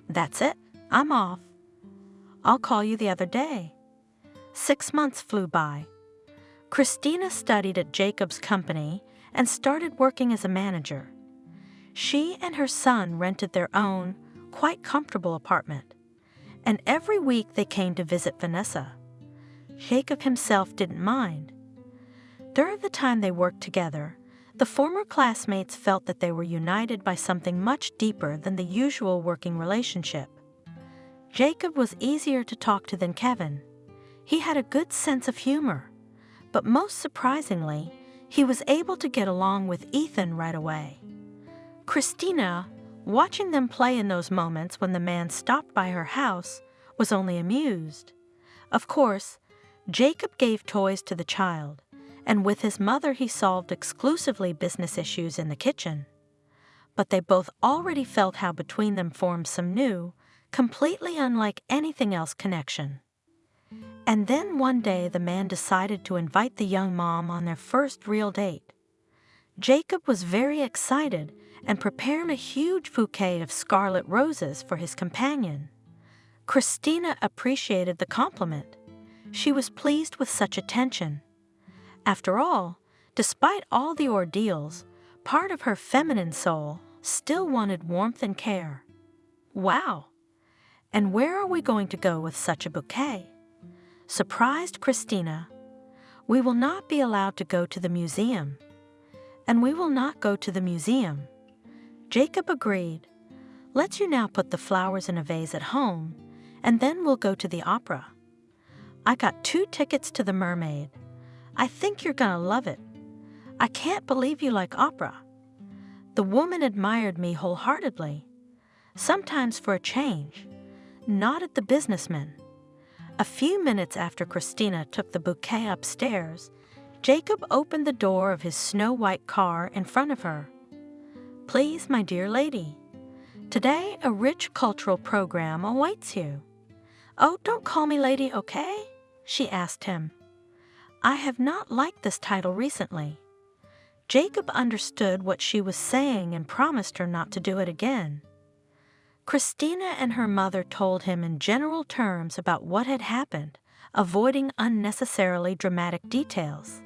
"That's it. I'm off. I'll call you the other day." 6 months flew by. Christina studied at Jacob's company and started working as a manager. She and her son rented their own, quite comfortable apartment, and every week they came to visit Vanessa. Jacob himself didn't mind. During the time they worked together, the former classmates felt that they were united by something much deeper than the usual working relationship. Jacob was easier to talk to than Kevin. He had a good sense of humor, but most surprisingly, he was able to get along with Ethan right away. Christina, watching them play in those moments when the man stopped by her house, was only amused. Of course, Jacob gave toys to the child, and with his mother he solved exclusively business issues in the kitchen. But they both already felt how between them formed some new, completely unlike anything else connection. And then one day the man decided to invite the young mom on their first real date. Jacob was very excited and prepared a huge bouquet of scarlet roses for his companion. Christina appreciated the compliment. She was pleased with such attention. After all, despite all the ordeals, part of her feminine soul still wanted warmth and care. Wow! And where are we going to go with such a bouquet? Surprised Christina. We will not be allowed to go to the museum. And we will not go to the museum. Jacob agreed. Let's you now put the flowers in a vase at home, and then we'll go to the opera. I got 2 tickets to the Mermaid. I think you're gonna love it. I can't believe you like opera. The woman admired me wholeheartedly. Sometimes for a change, nodded the businessman. A few minutes after Christina took the bouquet upstairs, Jacob opened the door of his snow-white car in front of her. Please, my dear lady, today a rich cultural program awaits you. Oh, don't call me lady, okay? She asked him. I have not liked this title recently. Jacob understood what she was saying and promised her not to do it again. Christina and her mother told him in general terms about what had happened, avoiding unnecessarily dramatic details.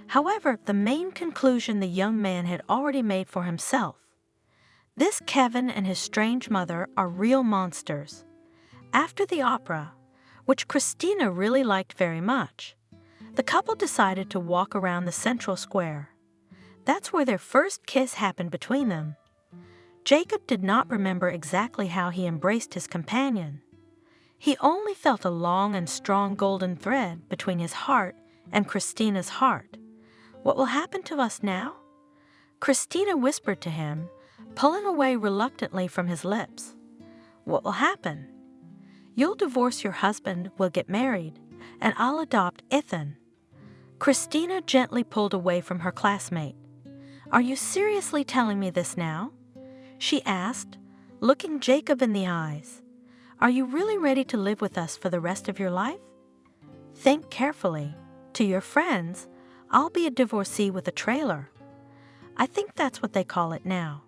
However, the main conclusion the young man had already made for himself. This Kevin and his strange mother are real monsters. After the opera, which Christina really liked very much, the couple decided to walk around the central square. That's where their first kiss happened between them. Jacob did not remember exactly how he embraced his companion. He only felt a long and strong golden thread between his heart and Christina's heart. What will happen to us now? Christina whispered to him, pulling away reluctantly from his lips. What will happen? You'll divorce your husband, we'll get married, and I'll adopt Ethan. Christina gently pulled away from her classmate. Are you seriously telling me this now? She asked, looking Jacob in the eyes. Are you really ready to live with us for the rest of your life? Think carefully. To your friends, I'll be a divorcee with a trailer. I think that's what they call it now.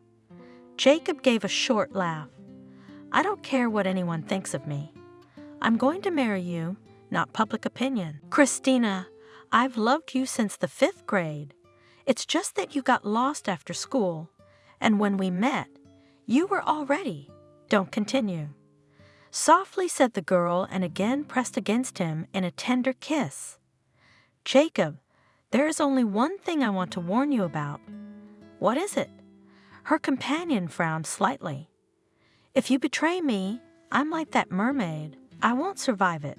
Jacob gave a short laugh. I don't care what anyone thinks of me. I'm going to marry you, not public opinion. Christina, I've loved you since the 5th grade. It's just that you got lost after school, and when we met, you were all ready. Don't continue. Softly said the girl and again pressed against him in a tender kiss. Jacob, there is only one thing I want to warn you about. What is it? Her companion frowned slightly. If you betray me, I'm like that mermaid. I won't survive it.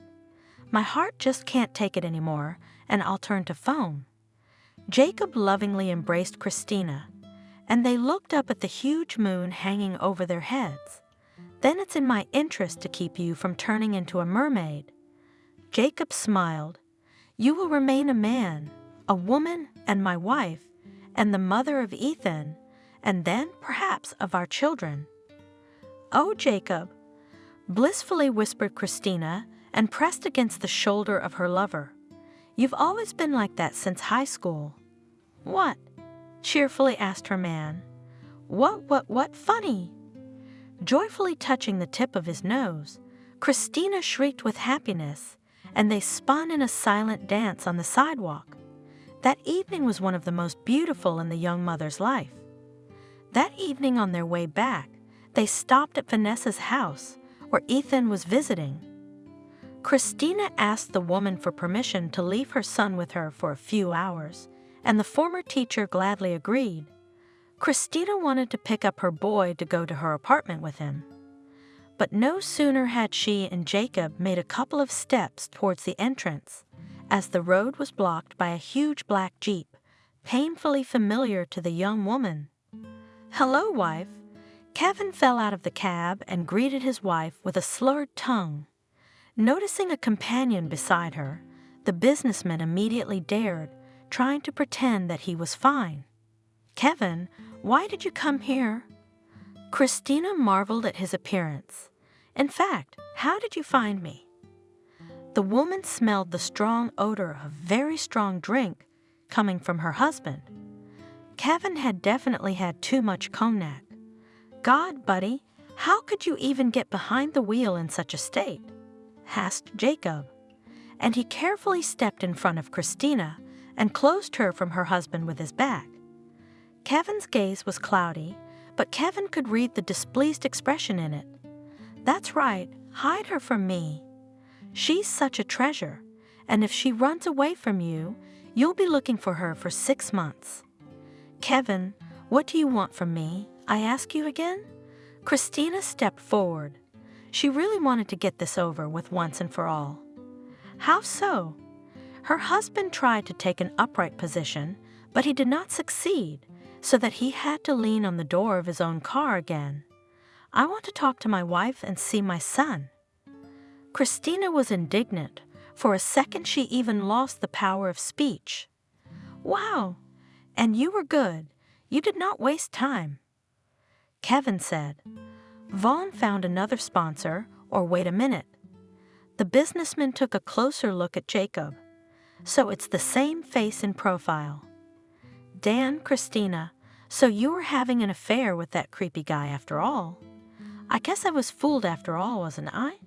My heart just can't take it anymore, and I'll turn to foam. Jacob lovingly embraced Christina, and they looked up at the huge moon hanging over their heads. Then it's in my interest to keep you from turning into a mermaid. Jacob smiled. You will remain a man, a woman, and my wife, and the mother of Ethan, and then perhaps of our children. Oh, Jacob, blissfully whispered Christina and pressed against the shoulder of her lover. You've always been like that since high school. What? Cheerfully asked her man. What funny? Joyfully touching the tip of his nose, Christina shrieked with happiness, and they spun in a silent dance on the sidewalk. That evening was one of the most beautiful in the young mother's life. That evening on their way back, they stopped at Vanessa's house, where Ethan was visiting. Christina asked the woman for permission to leave her son with her for a few hours, and the former teacher gladly agreed. Christina wanted to pick up her boy to go to her apartment with him. But no sooner had she and Jacob made a couple of steps towards the entrance, as the road was blocked by a huge black Jeep, painfully familiar to the young woman. Hello, wife. Kevin fell out of the cab and greeted his wife with a slurred tongue. Noticing a companion beside her, the businessman immediately dared, trying to pretend that he was fine. "Kevin, why did you come here?" Christina marveled at his appearance. "In fact, how did you find me?" The woman smelled the strong odor of very strong drink coming from her husband. Kevin had definitely had too much cognac. "God, buddy, how could you even get behind the wheel in such a state?" asked Jacob. And he carefully stepped in front of Christina and closed her from her husband with his back. Kevin's gaze was cloudy, but Kevin could read the displeased expression in it. "That's right, hide her from me. She's such a treasure, and if she runs away from you, you'll be looking for her for 6 months. Kevin, what do you want from me? I ask you again?" Christina stepped forward. She really wanted to get this over with once and for all. "How so?" Her husband tried to take an upright position, but he did not succeed, so that he had to lean on the door of his own car again. "I want to talk to my wife and see my son." Christina was indignant. For a second she even lost the power of speech. "Wow! And you were good. You did not waste time." Kevin said, "Vaughn found another sponsor, or wait a minute." The businessman took a closer look at Jacob. "So it's the same face in profile. Dan, Christina, so you were having an affair with that creepy guy after all. I guess I was fooled after all, wasn't I?"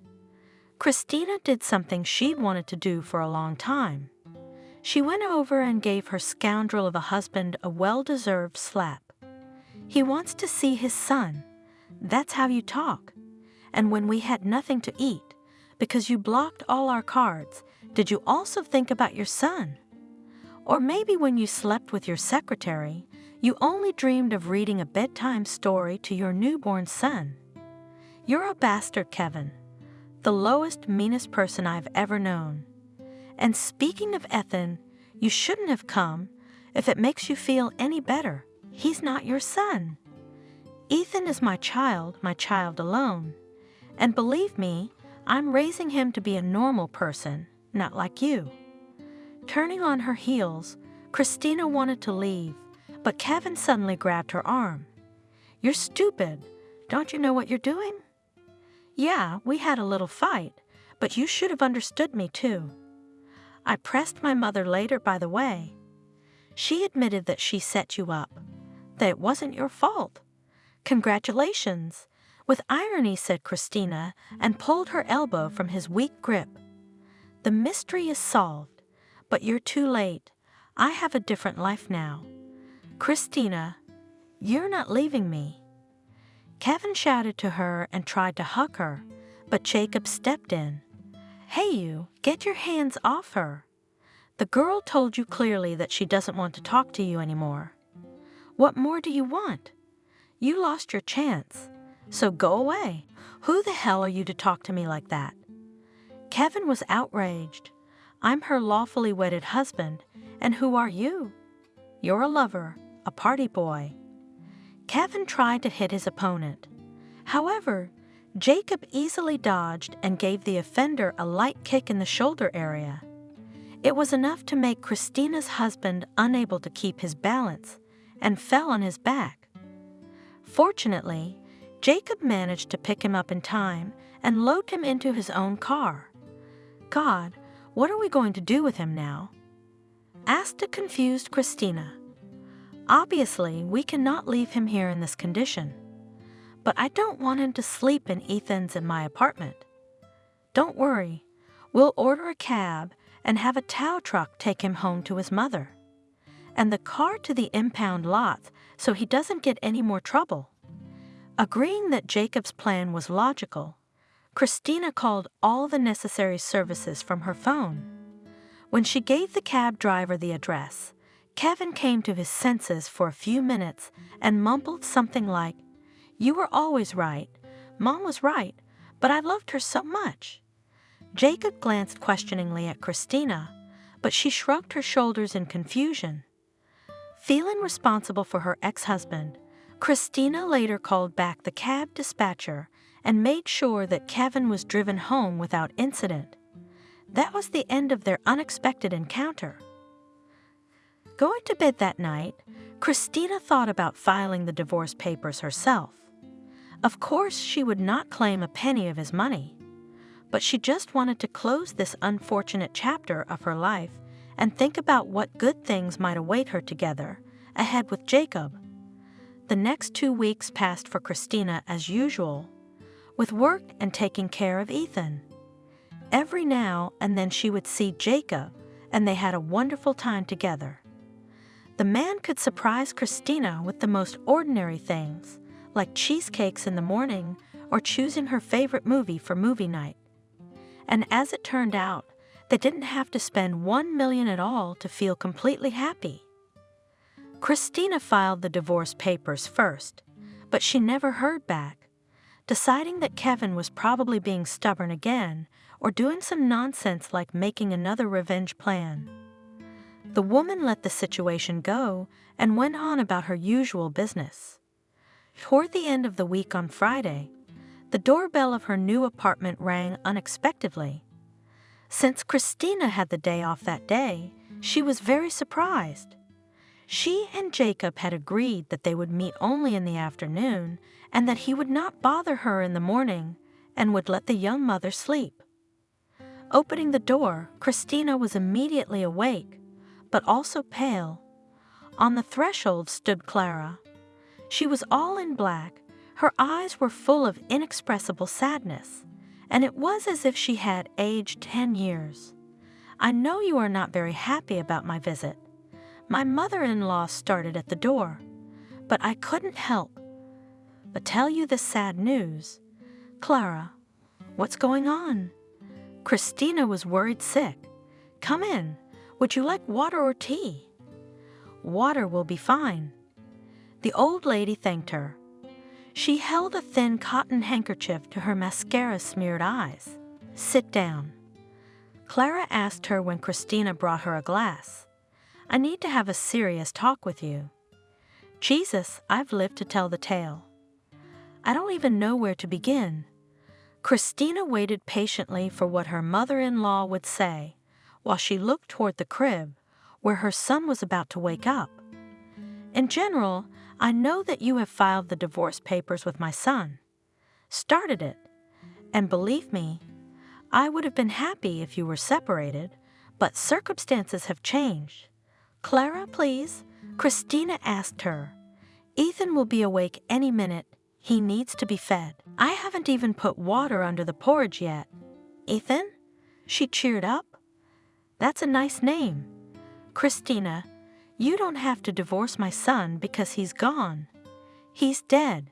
Christina did something she'd wanted to do for a long time. She went over and gave her scoundrel of a husband a well-deserved slap. "He wants to see his son. That's how you talk. And when we had nothing to eat, because you blocked all our cards, did you also think about your son? Or maybe when you slept with your secretary, you only dreamed of reading a bedtime story to your newborn son. You're a bastard, Kevin. The lowest, meanest person I've ever known. And speaking of Ethan, you shouldn't have come. If it makes you feel any better, he's not your son. Ethan is my child alone. And believe me, I'm raising him to be a normal person, not like you." Turning on her heels, Christina wanted to leave, but Kevin suddenly grabbed her arm. "You're stupid. Don't you know what you're doing?" "Yeah, we had a little fight, but you should have understood me too. I pressed my mother later, by the way. She admitted that she set you up, that it wasn't your fault. Congratulations," with irony said Christina, and pulled her elbow from his weak grip. "The mystery is solved, but you're too late. I have a different life now. Christina, you're not leaving me." Kevin shouted to her and tried to hug her, but Jacob stepped in. "Hey you, get your hands off her. The girl told you clearly that she doesn't want to talk to you anymore. What more do you want? You lost your chance, so go away. Who the hell are you to talk to me like that?" Kevin was outraged. "I'm her lawfully wedded husband, and who are you? You're a lover, a party boy." Kevin tried to hit his opponent. However, Jacob easily dodged and gave the offender a light kick in the shoulder area. It was enough to make Christina's husband unable to keep his balance and fell on his back. Fortunately, Jacob managed to pick him up in time and load him into his own car. "God, what are we going to do with him now?" asked a confused Christina. "Obviously, we cannot leave him here in this condition. But I don't want him to sleep in Ethan's in my apartment. Don't worry, we'll order a cab and have a tow truck take him home to his mother. And the car to the impound lot so he doesn't get any more trouble." Agreeing that Jacob's plan was logical, Christina called all the necessary services from her phone. When she gave the cab driver the address, Kevin came to his senses for a few minutes and mumbled something like, "You were always right. Mom was right, but I loved her so much." Jacob glanced questioningly at Christina, but she shrugged her shoulders in confusion. Feeling responsible for her ex-husband, Christina later called back the cab dispatcher and made sure that Kevin was driven home without incident. That was the end of their unexpected encounter. Going to bed that night, Christina thought about filing the divorce papers herself. Of course, she would not claim a penny of his money, but she just wanted to close this unfortunate chapter of her life and think about what good things might await her together ahead with Jacob. The next 2 weeks passed for Christina as usual, with work and taking care of Ethan. Every now and then she would see Jacob, and they had a wonderful time together. The man could surprise Christina with the most ordinary things, like cheesecakes in the morning or choosing her favorite movie for movie night. And as it turned out, they didn't have to spend $1 million at all to feel completely happy. Christina filed the divorce papers first, but she never heard back, deciding that Kevin was probably being stubborn again or doing some nonsense like making another revenge plan. The woman let the situation go and went on about her usual business. Toward the end of the week on Friday, the doorbell of her new apartment rang unexpectedly. Since Christina had the day off that day, she was very surprised. She and Jacob had agreed that they would meet only in the afternoon and that he would not bother her in the morning and would let the young mother sleep. Opening the door, Christina was immediately awake, but also pale. On the threshold stood Clara. She was all in black, her eyes were full of inexpressible sadness, and it was as if she had aged 10 years. "I know you are not very happy about my visit. My mother-in-law started at the door, but I couldn't help but tell you this sad news. Clara, what's going on?" Christina was worried sick. "Come in. Would you like water or tea?" "Water will be fine." The old lady thanked her. She held a thin cotton handkerchief to her mascara-smeared eyes. "Sit down." Clara asked her when Christina brought her a glass. "I need to have a serious talk with you." "Jesus, I've lived to tell the tale. I don't even know where to begin." Christina waited patiently for what her mother-in-law would say while she looked toward the crib where her son was about to wake up. "In general, I know that you have filed the divorce papers with my son, started it, and believe me, I would have been happy if you were separated, but circumstances have changed." "Clara, please," Christina asked her. "Ethan will be awake any minute. He needs to be fed. I haven't even put water under the porridge yet." "Ethan?" She cheered up. "That's a nice name. Christina, you don't have to divorce my son because he's gone. He's dead."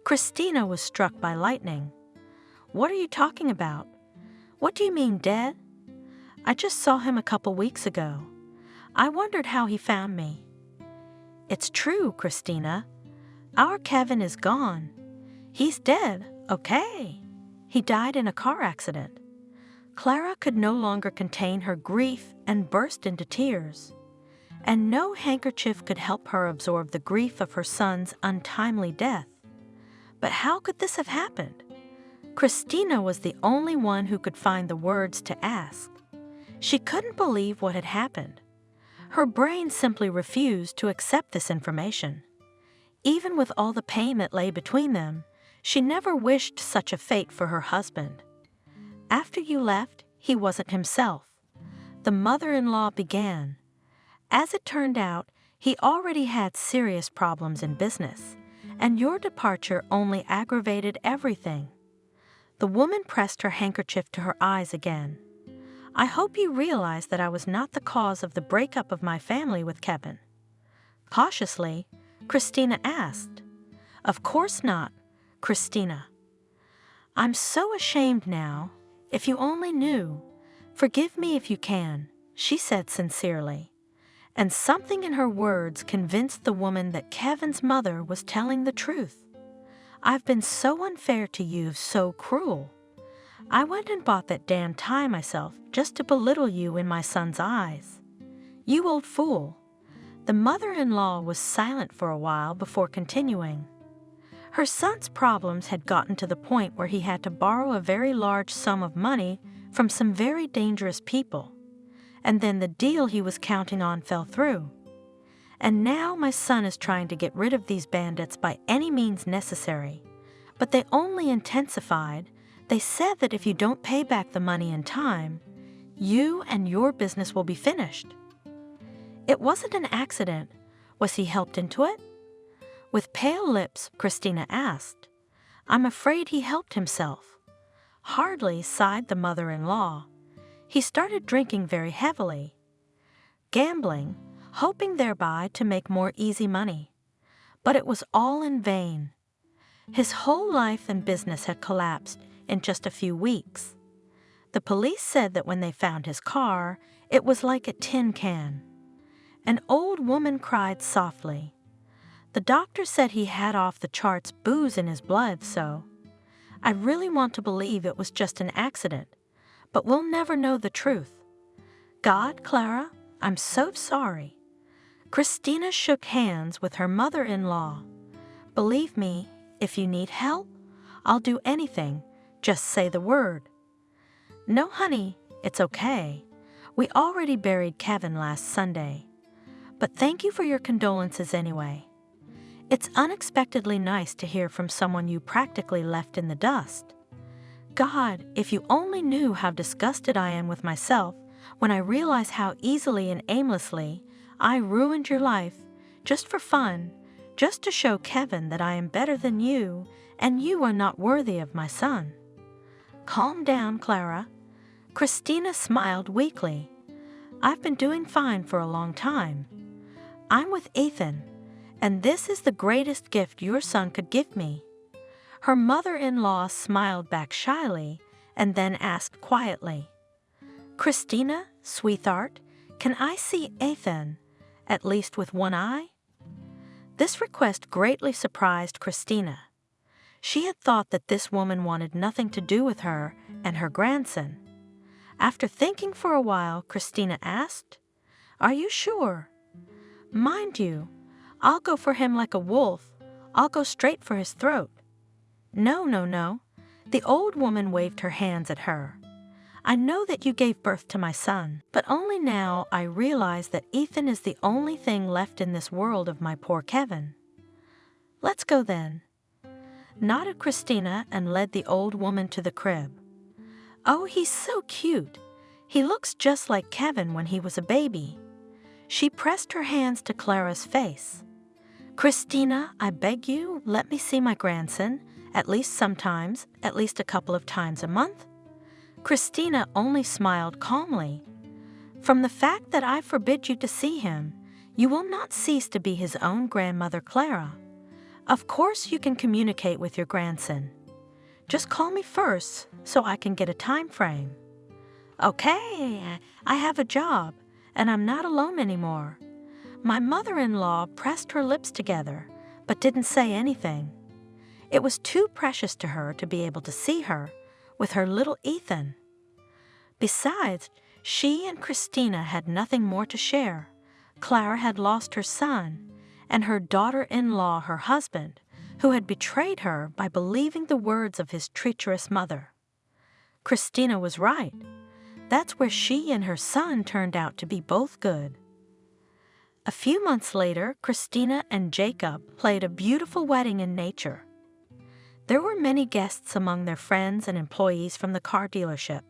Christina was struck by lightning. "What are you talking about? What do you mean dead? I just saw him a couple weeks ago. I wondered how he found me." "It's true, Christina. Our Kevin is gone. He's dead, okay. He died in a car accident." Clara could no longer contain her grief and burst into tears. And no handkerchief could help her absorb the grief of her son's untimely death. But how could this have happened? Christina was the only one who could find the words to ask. She couldn't believe what had happened. Her brain simply refused to accept this information. Even with all the pain that lay between them, she never wished such a fate for her husband. "After you left, he wasn't himself," the mother-in-law began. "As it turned out, he already had serious problems in business, and your departure only aggravated everything." The woman pressed her handkerchief to her eyes again. "I hope you realize that I was not the cause of the breakup of my family with Kevin." Cautiously, Christina asked. "Of course not, Christina." "I'm so ashamed now. If you only knew. Forgive me if you can," she said sincerely. And something in her words convinced the woman that Kevin's mother was telling the truth. "I've been so unfair to you, so cruel. I went and bought that damn tie myself just to belittle you in my son's eyes. You old fool." The mother-in-law was silent for a while before continuing. Her son's problems had gotten to the point where he had to borrow a very large sum of money from some very dangerous people, and then the deal he was counting on fell through. And now my son is trying to get rid of these bandits by any means necessary. But they only intensified. They said that if you don't pay back the money in time, you and your business will be finished. It wasn't an accident. Was he helped into it? With pale lips, Christina asked. I'm afraid he helped himself. Hardly, sighed the mother-in-law. He started drinking very heavily, gambling, hoping thereby to make more easy money. But it was all in vain. His whole life and business had collapsed in just a few weeks. The police said that when they found his car, it was like a tin can. An old woman cried softly. The doctor said he had off the charts booze in his blood, so I really want to believe it was just an accident, but we'll never know the truth. God, Clara, I'm so sorry. Christina shook hands with her mother-in-law. Believe me, if you need help, I'll do anything. Just say the word. No, honey, it's okay. We already buried Kevin last Sunday. But thank you for your condolences anyway. It's unexpectedly nice to hear from someone you practically left in the dust. God, if you only knew how disgusted I am with myself when I realize how easily and aimlessly I ruined your life, just for fun, just to show Kevin that I am better than you and you are not worthy of my son. Calm down, Clara. Christina smiled weakly. I've been doing fine for a long time. I'm with Ethan, and this is the greatest gift your son could give me. Her mother-in-law smiled back shyly and then asked quietly, Christina, sweetheart, can I see Ethan, at least with one eye? This request greatly surprised Christina. She had thought that this woman wanted nothing to do with her and her grandson. After thinking for a while, Christina asked, Are you sure? Mind you, I'll go for him like a wolf. I'll go straight for his throat. No, no, no. The old woman waved her hands at her. I know that you gave birth to my son, but only now I realize that Ethan is the only thing left in this world of my poor Kevin. Let's go then, nodded Christina and led the old woman to the crib. Oh, he's so cute. He looks just like Kevin when he was a baby. She pressed her hands to Clara's face. Christina, I beg you, let me see my grandson, at least sometimes, at least a couple of times a month. Christina only smiled calmly. From the fact that I forbid you to see him, you will not cease to be his own grandmother, Clara. Of course you can communicate with your grandson. Just call me first so I can get a time frame. Okay, I have a job, and I'm not alone anymore. My mother-in-law pressed her lips together, but didn't say anything. It was too precious to her to be able to see her with her little Ethan. Besides, she and Christina had nothing more to share. Clara had lost her son, and her daughter-in-law her husband, who had betrayed her by believing the words of his treacherous mother. Christina was right. That's where she and her son turned out to be both good. A few months later, Christina and Jacob played a beautiful wedding in nature. There were many guests among their friends and employees from the car dealership.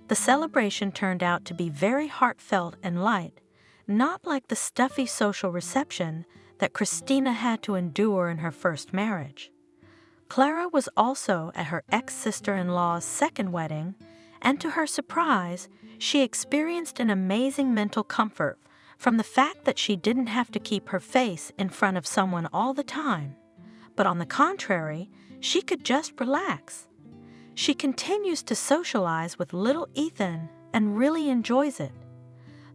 The celebration turned out to be very heartfelt and light, not like the stuffy social reception that Christina had to endure in her first marriage. Clara was also at her ex-sister-in-law's second wedding, and to her surprise, she experienced an amazing mental comfort from the fact that she didn't have to keep her face in front of someone all the time, but on the contrary, she could just relax. She continues to socialize with little Ethan and really enjoys it.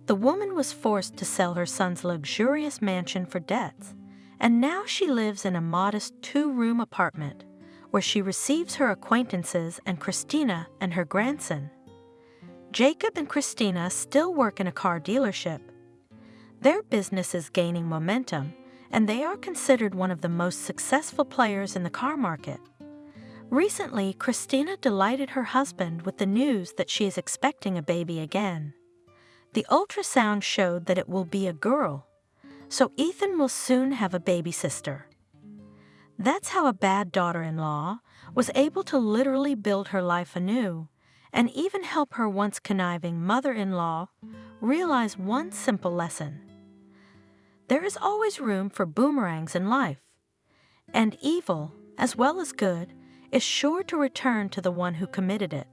The woman was forced to sell her son's luxurious mansion for debts, and now she lives in a modest 2-room apartment where she receives her acquaintances and Christina and her grandson. Jacob and Christina still work in a car dealership. Their business is gaining momentum, and they are considered one of the most successful players in the car market. Recently, Christina delighted her husband with the news that she is expecting a baby again. The ultrasound showed that it will be a girl, so Ethan will soon have a baby sister. That's how a bad daughter-in-law was able to literally build her life anew and even help her once conniving mother-in-law realize one simple lesson. There is always room for boomerangs in life, and evil, as well as good, is sure to return to the one who committed it.